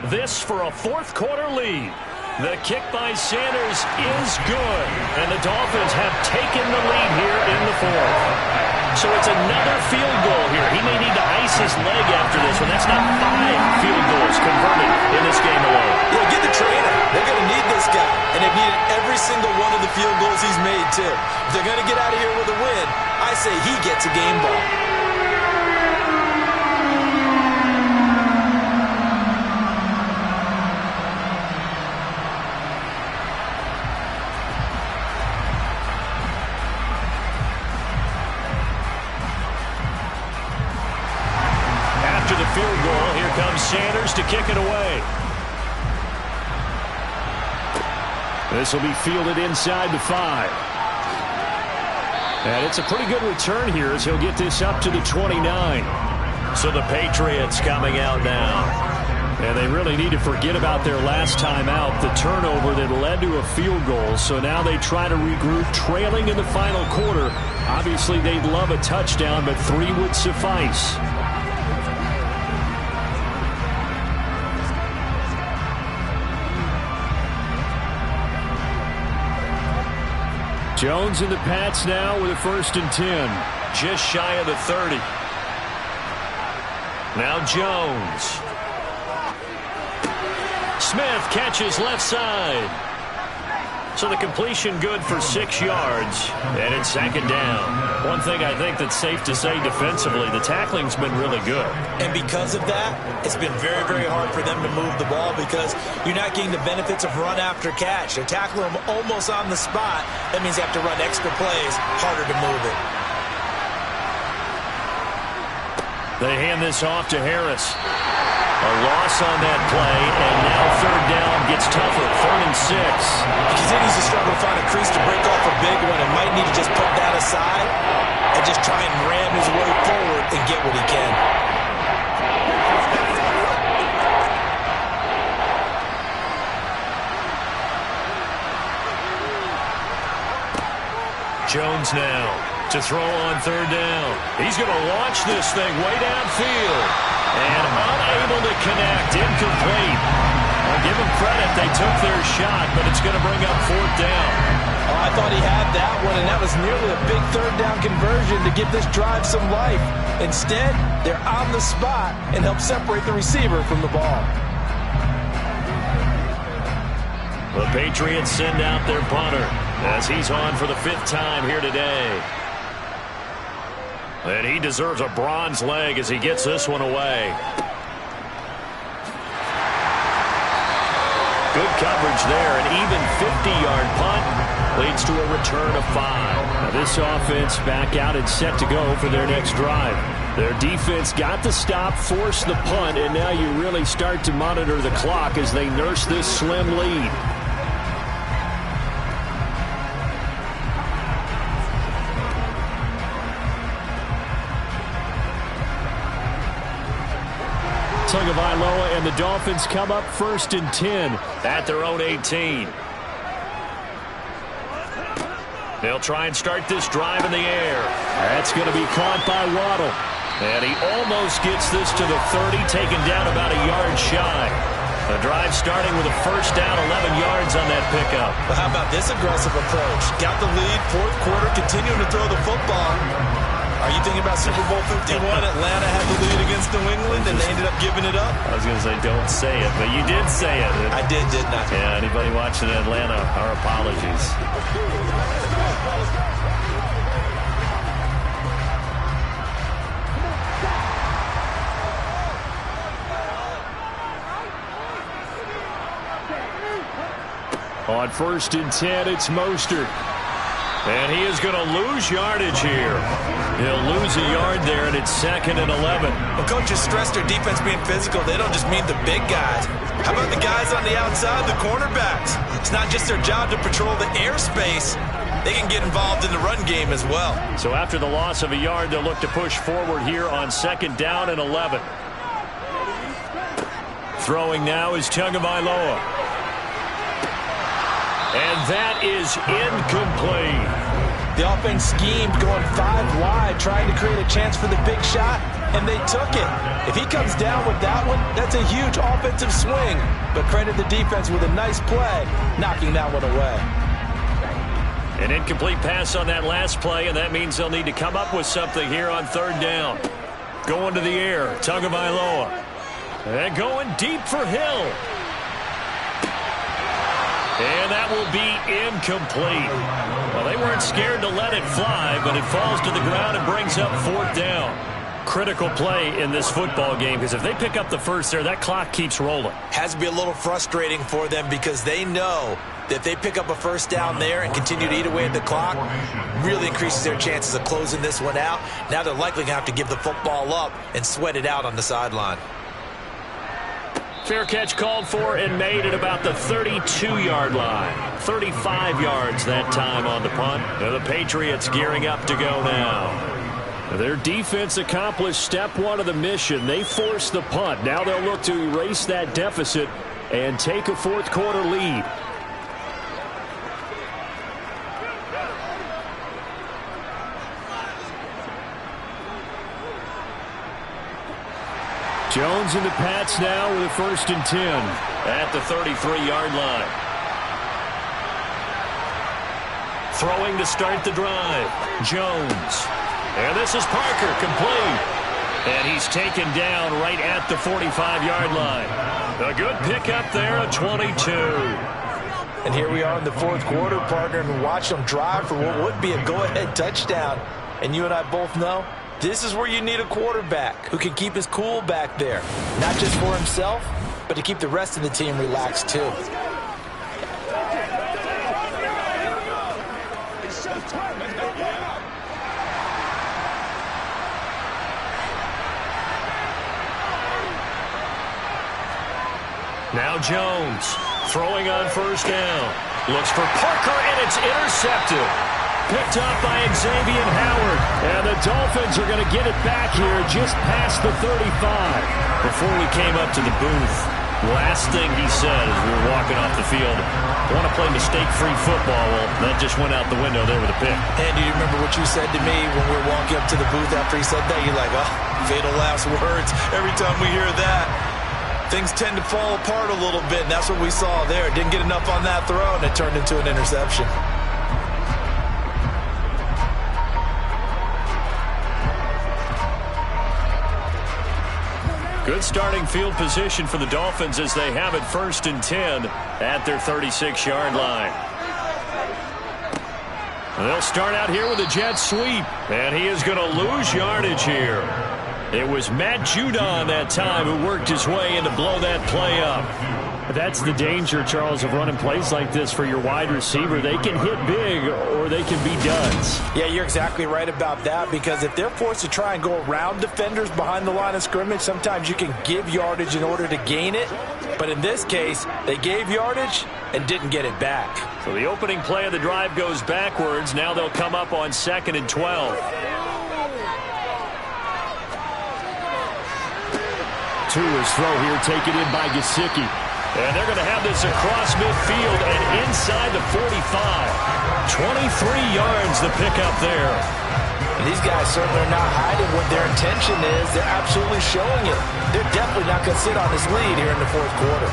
This for a 4th quarter lead. The kick by Sanders is good. And the Dolphins have taken the lead here in the 4th. So it's another field goal here. He may need to ice his leg after this one. That's not 5 field goals converted in this game alone. Yeah, get the train out. They're going to need this guy. And they've needed every single one of the field goals he's made, too. If they're going to get out of here with a win, I say he gets a game ball. Field goal. Here comes Sanders to kick it away. This will be fielded inside the 5. And it's a pretty good return here as he'll get this up to the 29. So the Patriots coming out now. And they really need to forget about their last time out, the turnover that led to a field goal. So now they try to regroup, trailing in the final quarter. Obviously, they'd love a touchdown, but 3 would suffice. Jones and the Pats now with a 1st and 10. Just shy of the 30. Now Jones. Smith catches left side. So the completion good for 6 yards, and it's 2nd down. One thing I think that's safe to say defensively, the tackling's been really good. And because of that, it's been very, very hard for them to move the ball because you're not getting the benefits of run after catch. They're tackling them almost on the spot. That means they have to run extra plays, harder to move it. They hand this off to Harris. A loss on that play, and now 3rd down gets tougher. 3rd and 6. He continues to struggle to find a crease to break off a big one and might need to just put that aside and just try and ram his way forward and get what he can. Jones now to throw on 3rd down. He's going to launch this thing way downfield. And unable to connect, incomplete. I'll give them credit, they took their shot, but it's going to bring up 4th down. Oh, I thought he had that one, and that was nearly a big 3rd down conversion to give this drive some life. Instead, they're on the spot and help separate the receiver from the ball. The Patriots send out their punter as he's on for the 5th time here today. And he deserves a bronze leg as he gets this one away. Good coverage there. An even 50-yard punt leads to a return of 5. Now this offense back out and set to go for their next drive. Their defense got the stop, forced the punt, and now you really start to monitor the clock as they nurse this slim lead. Tagovailoa and the Dolphins come up 1st and 10 at their own 18. They'll try and start this drive in the air. That's going to be caught by Waddle. And he almost gets this to the 30, taken down about a yard shy. The drive starting with a 1st down, 11 yards on that pickup. But how about this aggressive approach? Got the lead, 4th quarter, continuing to throw the football. Are you thinking about Super Bowl 51? Atlanta had the lead against New England, and they ended up giving it up? I was going to say, don't say it, but you did say it. I did, didn't I? Yeah, anybody watching Atlanta, our apologies. On 1st and 10, it's Mostert. And he is going to lose yardage here. He'll lose a yard there, and it's 2nd and 11. Well, coaches stress their defense being physical. They don't just mean the big guys. How about the guys on the outside, the cornerbacks? It's not just their job to patrol the airspace. They can get involved in the run game as well. So after the loss of a yard, they'll look to push forward here on 2nd down and 11. Throwing now is Tagovailoa. And that is incomplete. The offense schemed going 5 wide, trying to create a chance for the big shot, and they took it. If he comes down with that one, that's a huge offensive swing. But credit the defense with a nice play, knocking that one away. An incomplete pass on that last play, and that means they'll need to come up with something here on 3rd down. Going to the air, Tagovailoa. And going deep for Hill. And that will be incomplete. Well, they weren't scared to let it fly, but it falls to the ground and brings up 4th down. Critical play in this football game, because if they pick up the 1st there, that clock keeps rolling. Has to be a little frustrating for them because they know that if they pick up a 1st down there and continue to eat away at the clock, really increases their chances of closing this one out. Now they're likely going to have to give the football up and sweat it out on the sideline. Fair catch called for and made at about the 32-yard line. 35 yards that time on the punt. Now the Patriots gearing up to go now. Their defense accomplished step 1 of the mission. They forced the punt. Now they'll look to erase that deficit and take a 4th quarter lead. Jones and the Pats now with a 1st and 10 at the 33-yard line. Throwing to start the drive. Jones. And this is Parker, complete. And he's taken down right at the 45-yard line. A good pickup there at 22. And here we are in the fourth quarter, partner, and watch them drive for what would be a go-ahead touchdown. And you and I both know this is where you need a quarterback who can keep his cool back there. Not just for himself, but to keep the rest of the team relaxed too. Now Jones throwing on first down. Looks for Parker, and it's intercepted. Picked up by Xavier Howard. And the Dolphins are going to get it back here just past the 35. Before we came up to the booth, last thing he said as we were walking off the field, I want to play mistake-free football. Well, that just went out the window there with a pick. And do you remember what you said to me when we were walking up to the booth after he said that? You're like, oh, fatal last words. Every time we hear that, things tend to fall apart a little bit, and that's what we saw there. Didn't get enough on that throw, and it turned into an interception. Good starting field position for the Dolphins as they have it 1st and 10 at their 36-yard line. They'll start out here with a jet sweep, and he is going to lose yardage here. It was Matt Judon that time who worked his way in to blow that play up. That's the danger, Charles, of running plays like this for your wide receiver. They can hit big or they can be duds. Yeah, you're exactly right about that, because if they're forced to try and go around defenders behind the line of scrimmage, sometimes you can give yardage in order to gain it. But in this case, they gave yardage and didn't get it back. So the opening play of the drive goes backwards. Now they'll come up on 2nd and 12. Tua's throw here taken in by Gesicki. And they're going to have this across midfield and inside the 45. 23 yards the pickup there. These guys certainly are not hiding what their intention is. They're absolutely showing it. They're definitely not going to sit on this lead here in the fourth quarter.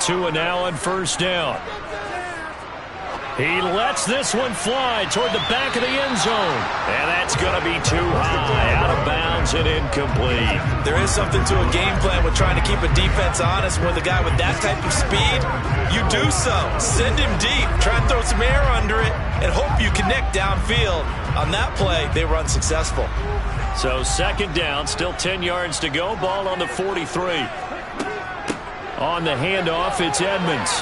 Tua now on first down. He lets this one fly toward the back of the end zone. And that's going to be too high, out of bounds and incomplete. There is something to a game plan with trying to keep a defense honest. With a guy with that type of speed, you do so. Send him deep, try and throw some air under it, and hope you connect downfield. On that play, they were unsuccessful. So 2nd down, still 10 yards to go. Ball on the 43. On the handoff, it's Edmonds.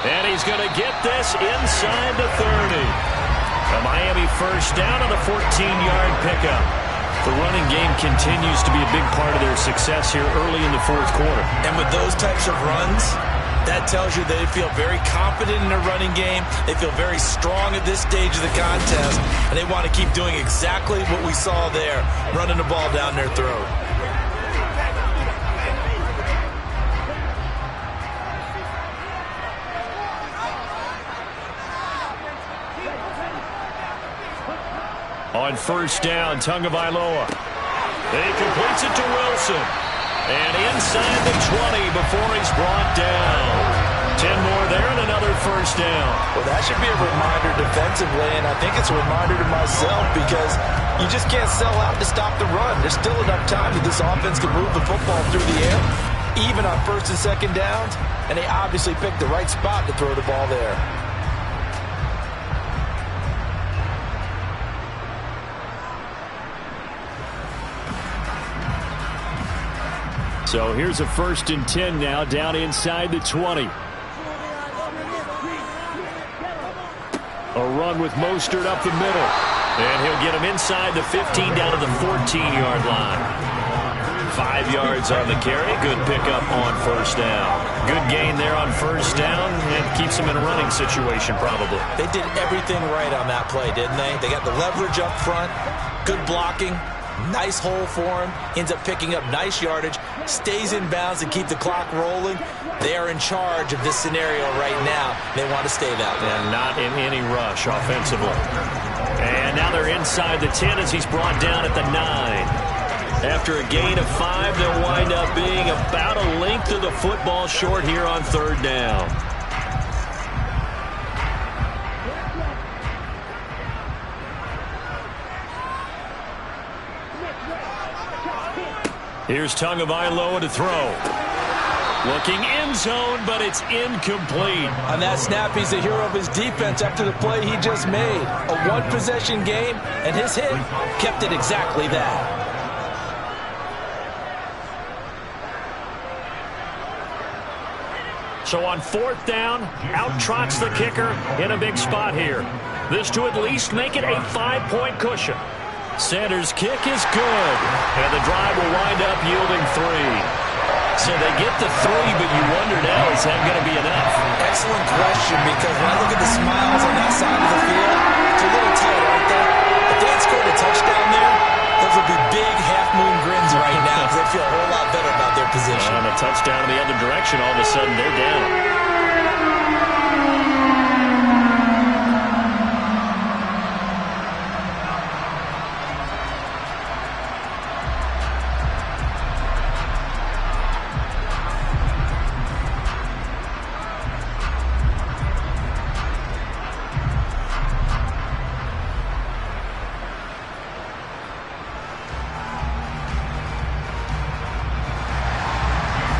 And he's going to get this inside the 30. A Miami first down on the 14-yard pickup. The running game continues to be a big part of their success here early in the fourth quarter. And with those types of runs, that tells you they feel very confident in their running game. They feel very strong at this stage of the contest. And they want to keep doing exactly what we saw there, running the ball down their throat. On first down, Tagovailoa. He completes it to Wilson. And inside the 20 before he's brought down. 10 more there and another first down. Well, that should be a reminder defensively, and I think it's a reminder to myself, because you just can't sell out to stop the run. There's still enough time that this offense can move the football through the air, even on 1st and 2nd downs, and they obviously picked the right spot to throw the ball there. So here's a 1st and 10 now, down inside the 20. A run with Mostert up the middle. And he'll get him inside the 15 down to the 14-yard line. 5 yards on the carry. Good pickup on first down. Good gain there on first down, and keeps him in a running situation probably. They did everything right on that play, didn't they? They got the leverage up front, good blocking, Nice hole for him. Ends up picking up nice yardage. Stays in bounds to keep the clock rolling. They are in charge of this scenario right now. They want to stay that way. And not in any rush offensively. And now they're inside the 10 as he's brought down at the 9. After a gain of 5, they'll wind up being about a length of the football short here on 3rd down. Here's Tagovailoa to throw. Looking end zone, but it's incomplete. On that snap, he's the hero of his defense after the play he just made. A one-possession game, and his hit kept it exactly that. So on 4th down, out trots the kicker in a big spot here. This to at least make it a 5-point cushion. Sanders' kick is good, and the drive will wind up yielding 3. So they get the 3, but you wonder now, is that going to be enough? Excellent question, because when I look at the smiles on that side of the field, it's a little tight, aren't they? If they had scored a touchdown there, those would be big half-moon grins right now because they feel a whole lot better about their position. And a touchdown in the other direction, all of a sudden they're down.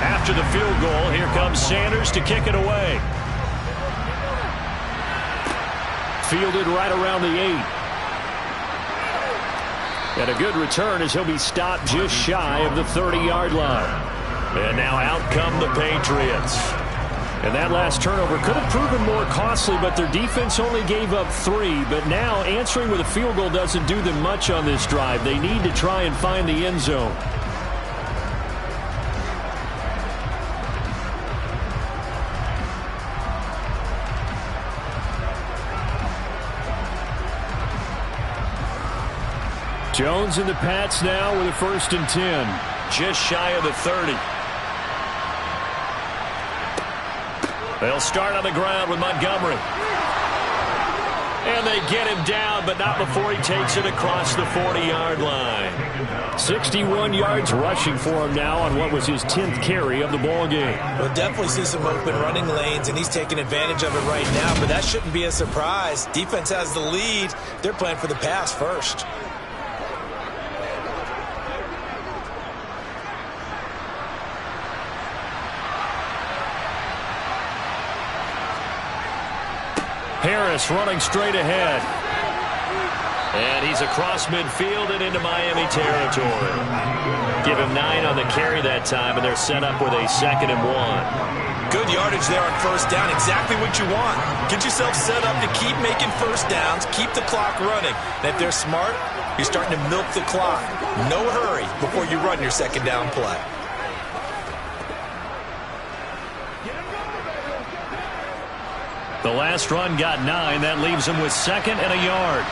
After the field goal, here comes Sanders to kick it away. Fielded right around the 8. And a good return as he'll be stopped just shy of the 30-yard line. And now out come the Patriots. And that last turnover could have proven more costly, but their defense only gave up 3. But now answering with a field goal doesn't do them much on this drive. They need to try and find the end zone. Jones and the Pats now with a 1st and 10. Just shy of the 30. They'll start on the ground with Montgomery. And they get him down, but not before he takes it across the 40-yard line. 61 yards rushing for him now on what was his 10th carry of the ball game. We'll definitely see some open running lanes, and he's taking advantage of it right now, but that shouldn't be a surprise. Defense has the lead. They're playing for the pass first. Harris running straight ahead. And he's across midfield and into Miami territory. Give him 9 on the carry that time, and they're set up with a 2nd and 1. Good yardage there on 1st down. Exactly what you want. Get yourself set up to keep making 1st downs, keep the clock running. And if they're smart, you're starting to milk the clock. No hurry before you run your 2nd down play. The last run got 9. That leaves him with 2nd and a yard.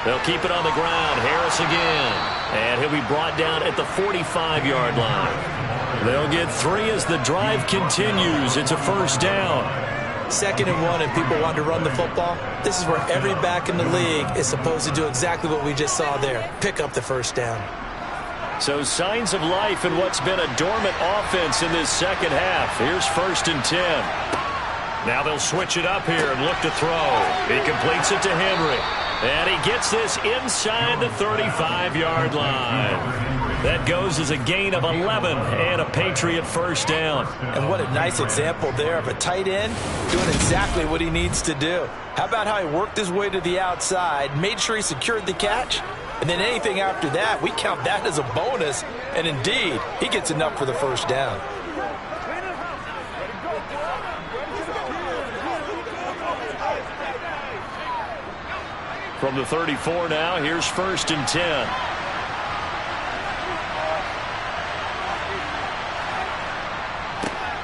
They'll keep it on the ground. Harris again. And he'll be brought down at the 45-yard line. They'll get 3 as the drive continues. It's a 1st down. 2nd and 1, and people want to run the football. This is where every back in the league is supposed to do exactly what we just saw there. Pick up the 1st down. So signs of life in what's been a dormant offense in this 2nd half. Here's 1st and 10. Now they'll switch it up here and look to throw. He completes it to Henry. And he gets this inside the 35-yard line. That goes as a gain of 11 and a Patriot 1st down. And what a nice example there of a tight end doing exactly what he needs to do. How about how he worked his way to the outside, made sure he secured the catch, and then anything after that, we count that as a bonus. And indeed, he gets enough for the 1st down. From the 34 now, here's 1st and 10.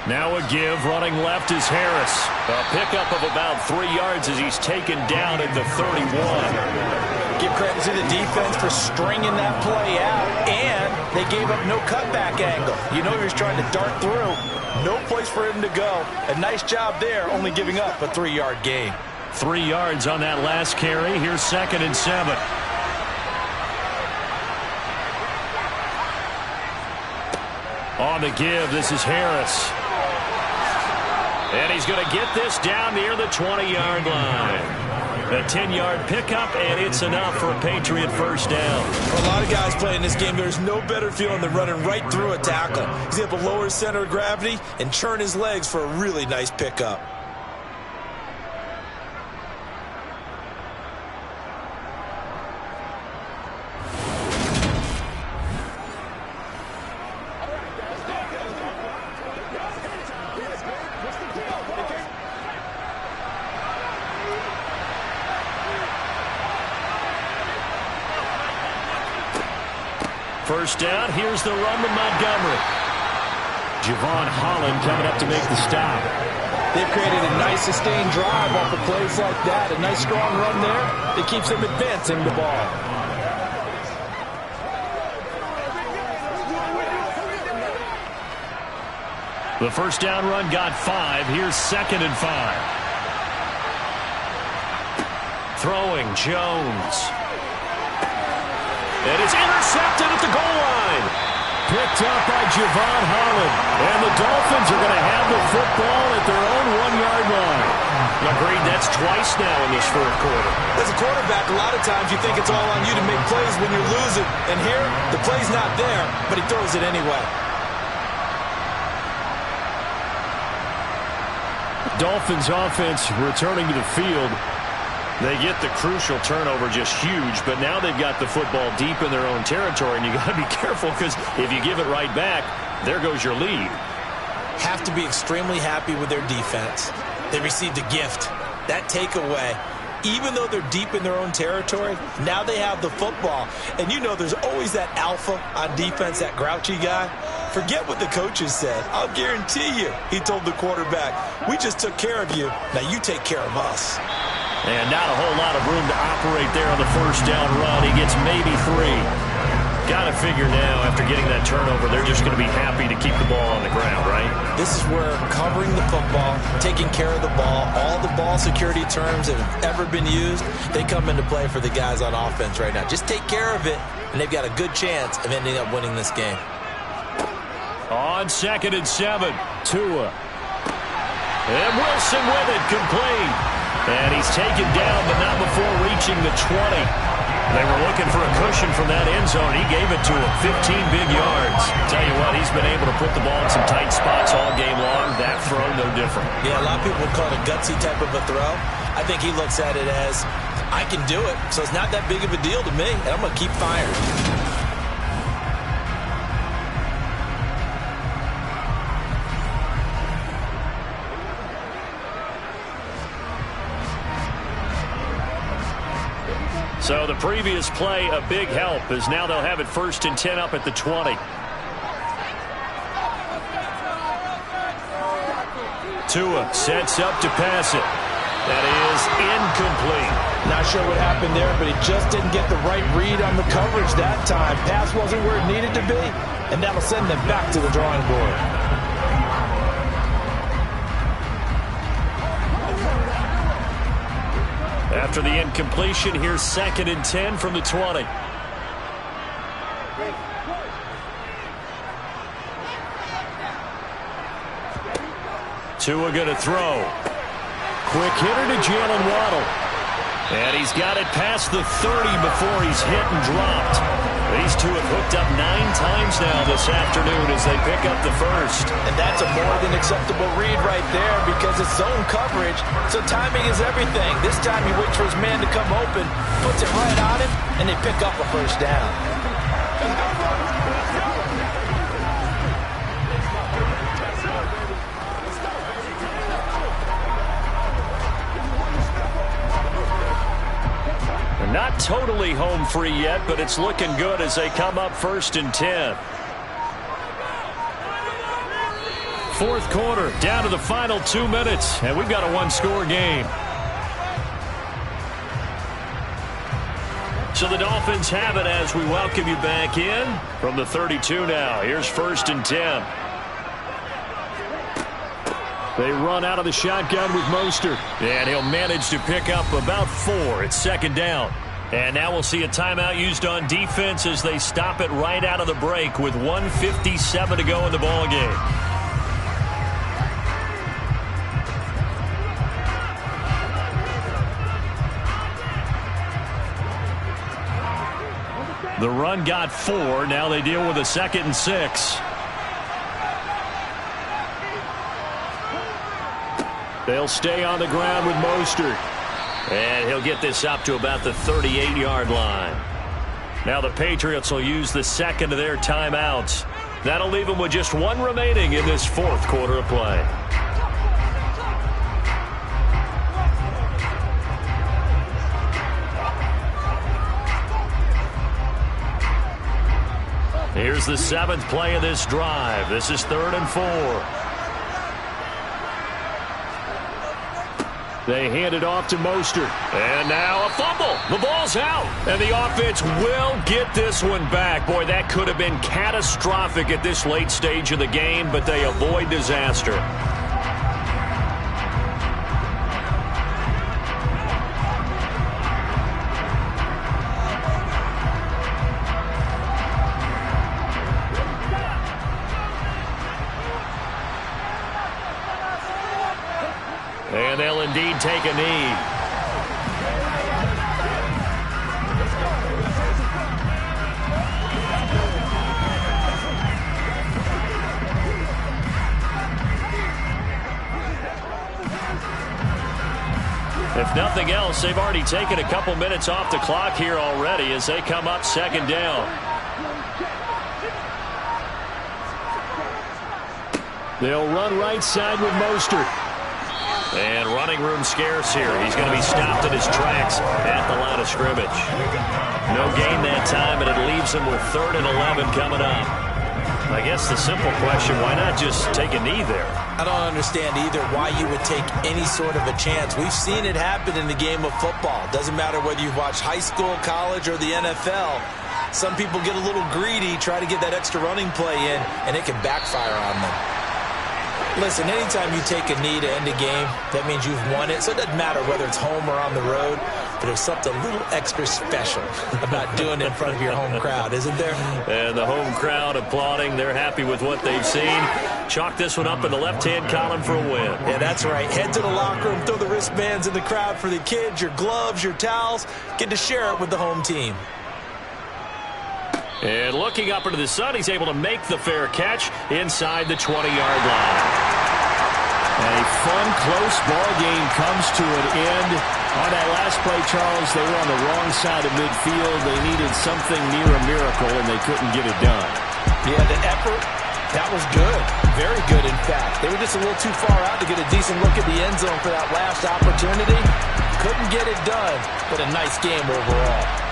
Now a give, running left is Harris. A pickup of about 3 yards as he's taken down at the 31. Give credit to the defense for stringing that play out, and they gave up no cutback angle. You know he was trying to dart through. No place for him to go. A nice job there, only giving up a 3-yard gain. 3 yards on that last carry. Here's 2nd and 7. On the give, this is Harris. And he's going to get this down near the 20-yard line. A 10-yard pickup, and it's enough for a Patriot first down. For a lot of guys playing this game, there's no better feeling than running right through a tackle. He's able to lower his center of gravity and churn his legs for a really nice pickup. First down, here's the run to Montgomery. Javon Holland coming up to make the stop. They've created a nice sustained drive off of plays like that. A nice strong run there that keeps them advancing the ball. The first down run got 5. Here's 2nd and 5. Throwing Jones. And it's intercepted at the goal line. Picked up by Javon Holland. And the Dolphins are going to have the football at their own 1-yard line. Agreed, that's twice now in this fourth quarter. As a quarterback, a lot of times you think it's all on you to make plays when you're losing. And here, the play's not there, but he throws it anyway. Dolphins offense returning to the field. They get the crucial turnover, just huge, but now they've got the football deep in their own territory, and you got to be careful because if you give it right back, there goes your lead. Have to be extremely happy with their defense. They received a gift. That takeaway, even though they're deep in their own territory, now they have the football. And you know there's always that alpha on defense, that grouchy guy. Forget what the coaches said. I'll guarantee you, he told the quarterback, we just took care of you. Now you take care of us. And not a whole lot of room to operate there on the first down run. He gets maybe 3. Got to figure now, after getting that turnover, they're just going to be happy to keep the ball on the ground, right? This is where covering the football, taking care of the ball, all the ball security terms that have ever been used, they come into play for the guys on offense right now. Just take care of it, and they've got a good chance of ending up winning this game. On 2nd and 7, Tua. And Wilson with it, complete. And he's taken down, but not before reaching the 20. They were looking for a cushion from that end zone. He gave it to him, 15 big yards. Tell you what, he's been able to put the ball in some tight spots all game long. That throw, no different. Yeah, a lot of people would call it a gutsy type of a throw. I think he looks at it as, I can do it, so it's not that big of a deal to me, and I'm going to keep firing. So the previous play, a big help, as now they'll have it 1st and 10 up at the 20. Tua sets up to pass it. That is incomplete. Not sure what happened there, but he just didn't get the right read on the coverage that time. Pass wasn't where it needed to be, and that'll send them back to the drawing board. After the incompletion, here's 2nd and 10 from the 20. Tua going to throw. Quick hitter to Jalen Waddle. And he's got it past the 30 before he's hit and dropped. These two have hooked up 9 times now this afternoon as they pick up the first. And that's a more than acceptable read right there because it's zone coverage, so timing is everything. This time he waits for his man to come open, puts it right on him, and they pick up a first down. Not totally home free yet, but it's looking good as they come up 1st and 10. Fourth quarter, down to the final 2 minutes, and we've got a one-score game. So the Dolphins have it as we welcome you back in from the 32 now. Here's 1st and 10. They run out of the shotgun with Mostert. And he'll manage to pick up about 4. It's 2nd down. And now we'll see a timeout used on defense as they stop it right out of the break with 1:57 to go in the ballgame. The run got 4. Now they deal with a 2nd and 6. They'll stay on the ground with Mostert. And he'll get this up to about the 38-yard line. Now the Patriots will use the 2nd of their timeouts. That'll leave them with just 1 remaining in this 4th quarter of play. Here's the 7th play of this drive. This is 3rd and 4. They hand it off to Mostert. And now a fumble. The ball's out. And the offense will get this one back. Boy, that could have been catastrophic at this late stage of the game, but they avoid disaster. And they'll indeed take a knee. If nothing else, they've already taken a couple minutes off the clock here already as they come up 2nd down. They'll run right side with Mostert. And running room scarce here. He's going to be stopped in his tracks at the line of scrimmage. No gain that time, and it leaves him with 3rd and 11 coming up. I guess the simple question, why not just take a knee there? I don't understand either why you would take any sort of a chance. We've seen it happen in the game of football. Doesn't matter whether you've watched high school, college, or the NFL. Some people get a little greedy, try to get that extra running play in, and it can backfire on them. Listen, anytime you take a knee to end a game, that means you've won it. So it doesn't matter whether it's home or on the road, but there's something a little extra special about doing it in front of your home crowd, isn't there? And the home crowd applauding. They're happy with what they've seen. Chalk this one up in the left-hand column for a win. Yeah, that's right. Head to the locker room, throw the wristbands in the crowd for the kids, your gloves, your towels. Get to share it with the home team. And looking up into the sun, he's able to make the fair catch inside the 20-yard line. A fun, close ball game comes to an end. On that last play, Charles, they were on the wrong side of midfield. They needed something near a miracle, and they couldn't get it done. Yeah, the effort, that was good. Very good, in fact. They were just a little too far out to get a decent look at the end zone for that last opportunity. Couldn't get it done, but a nice game overall.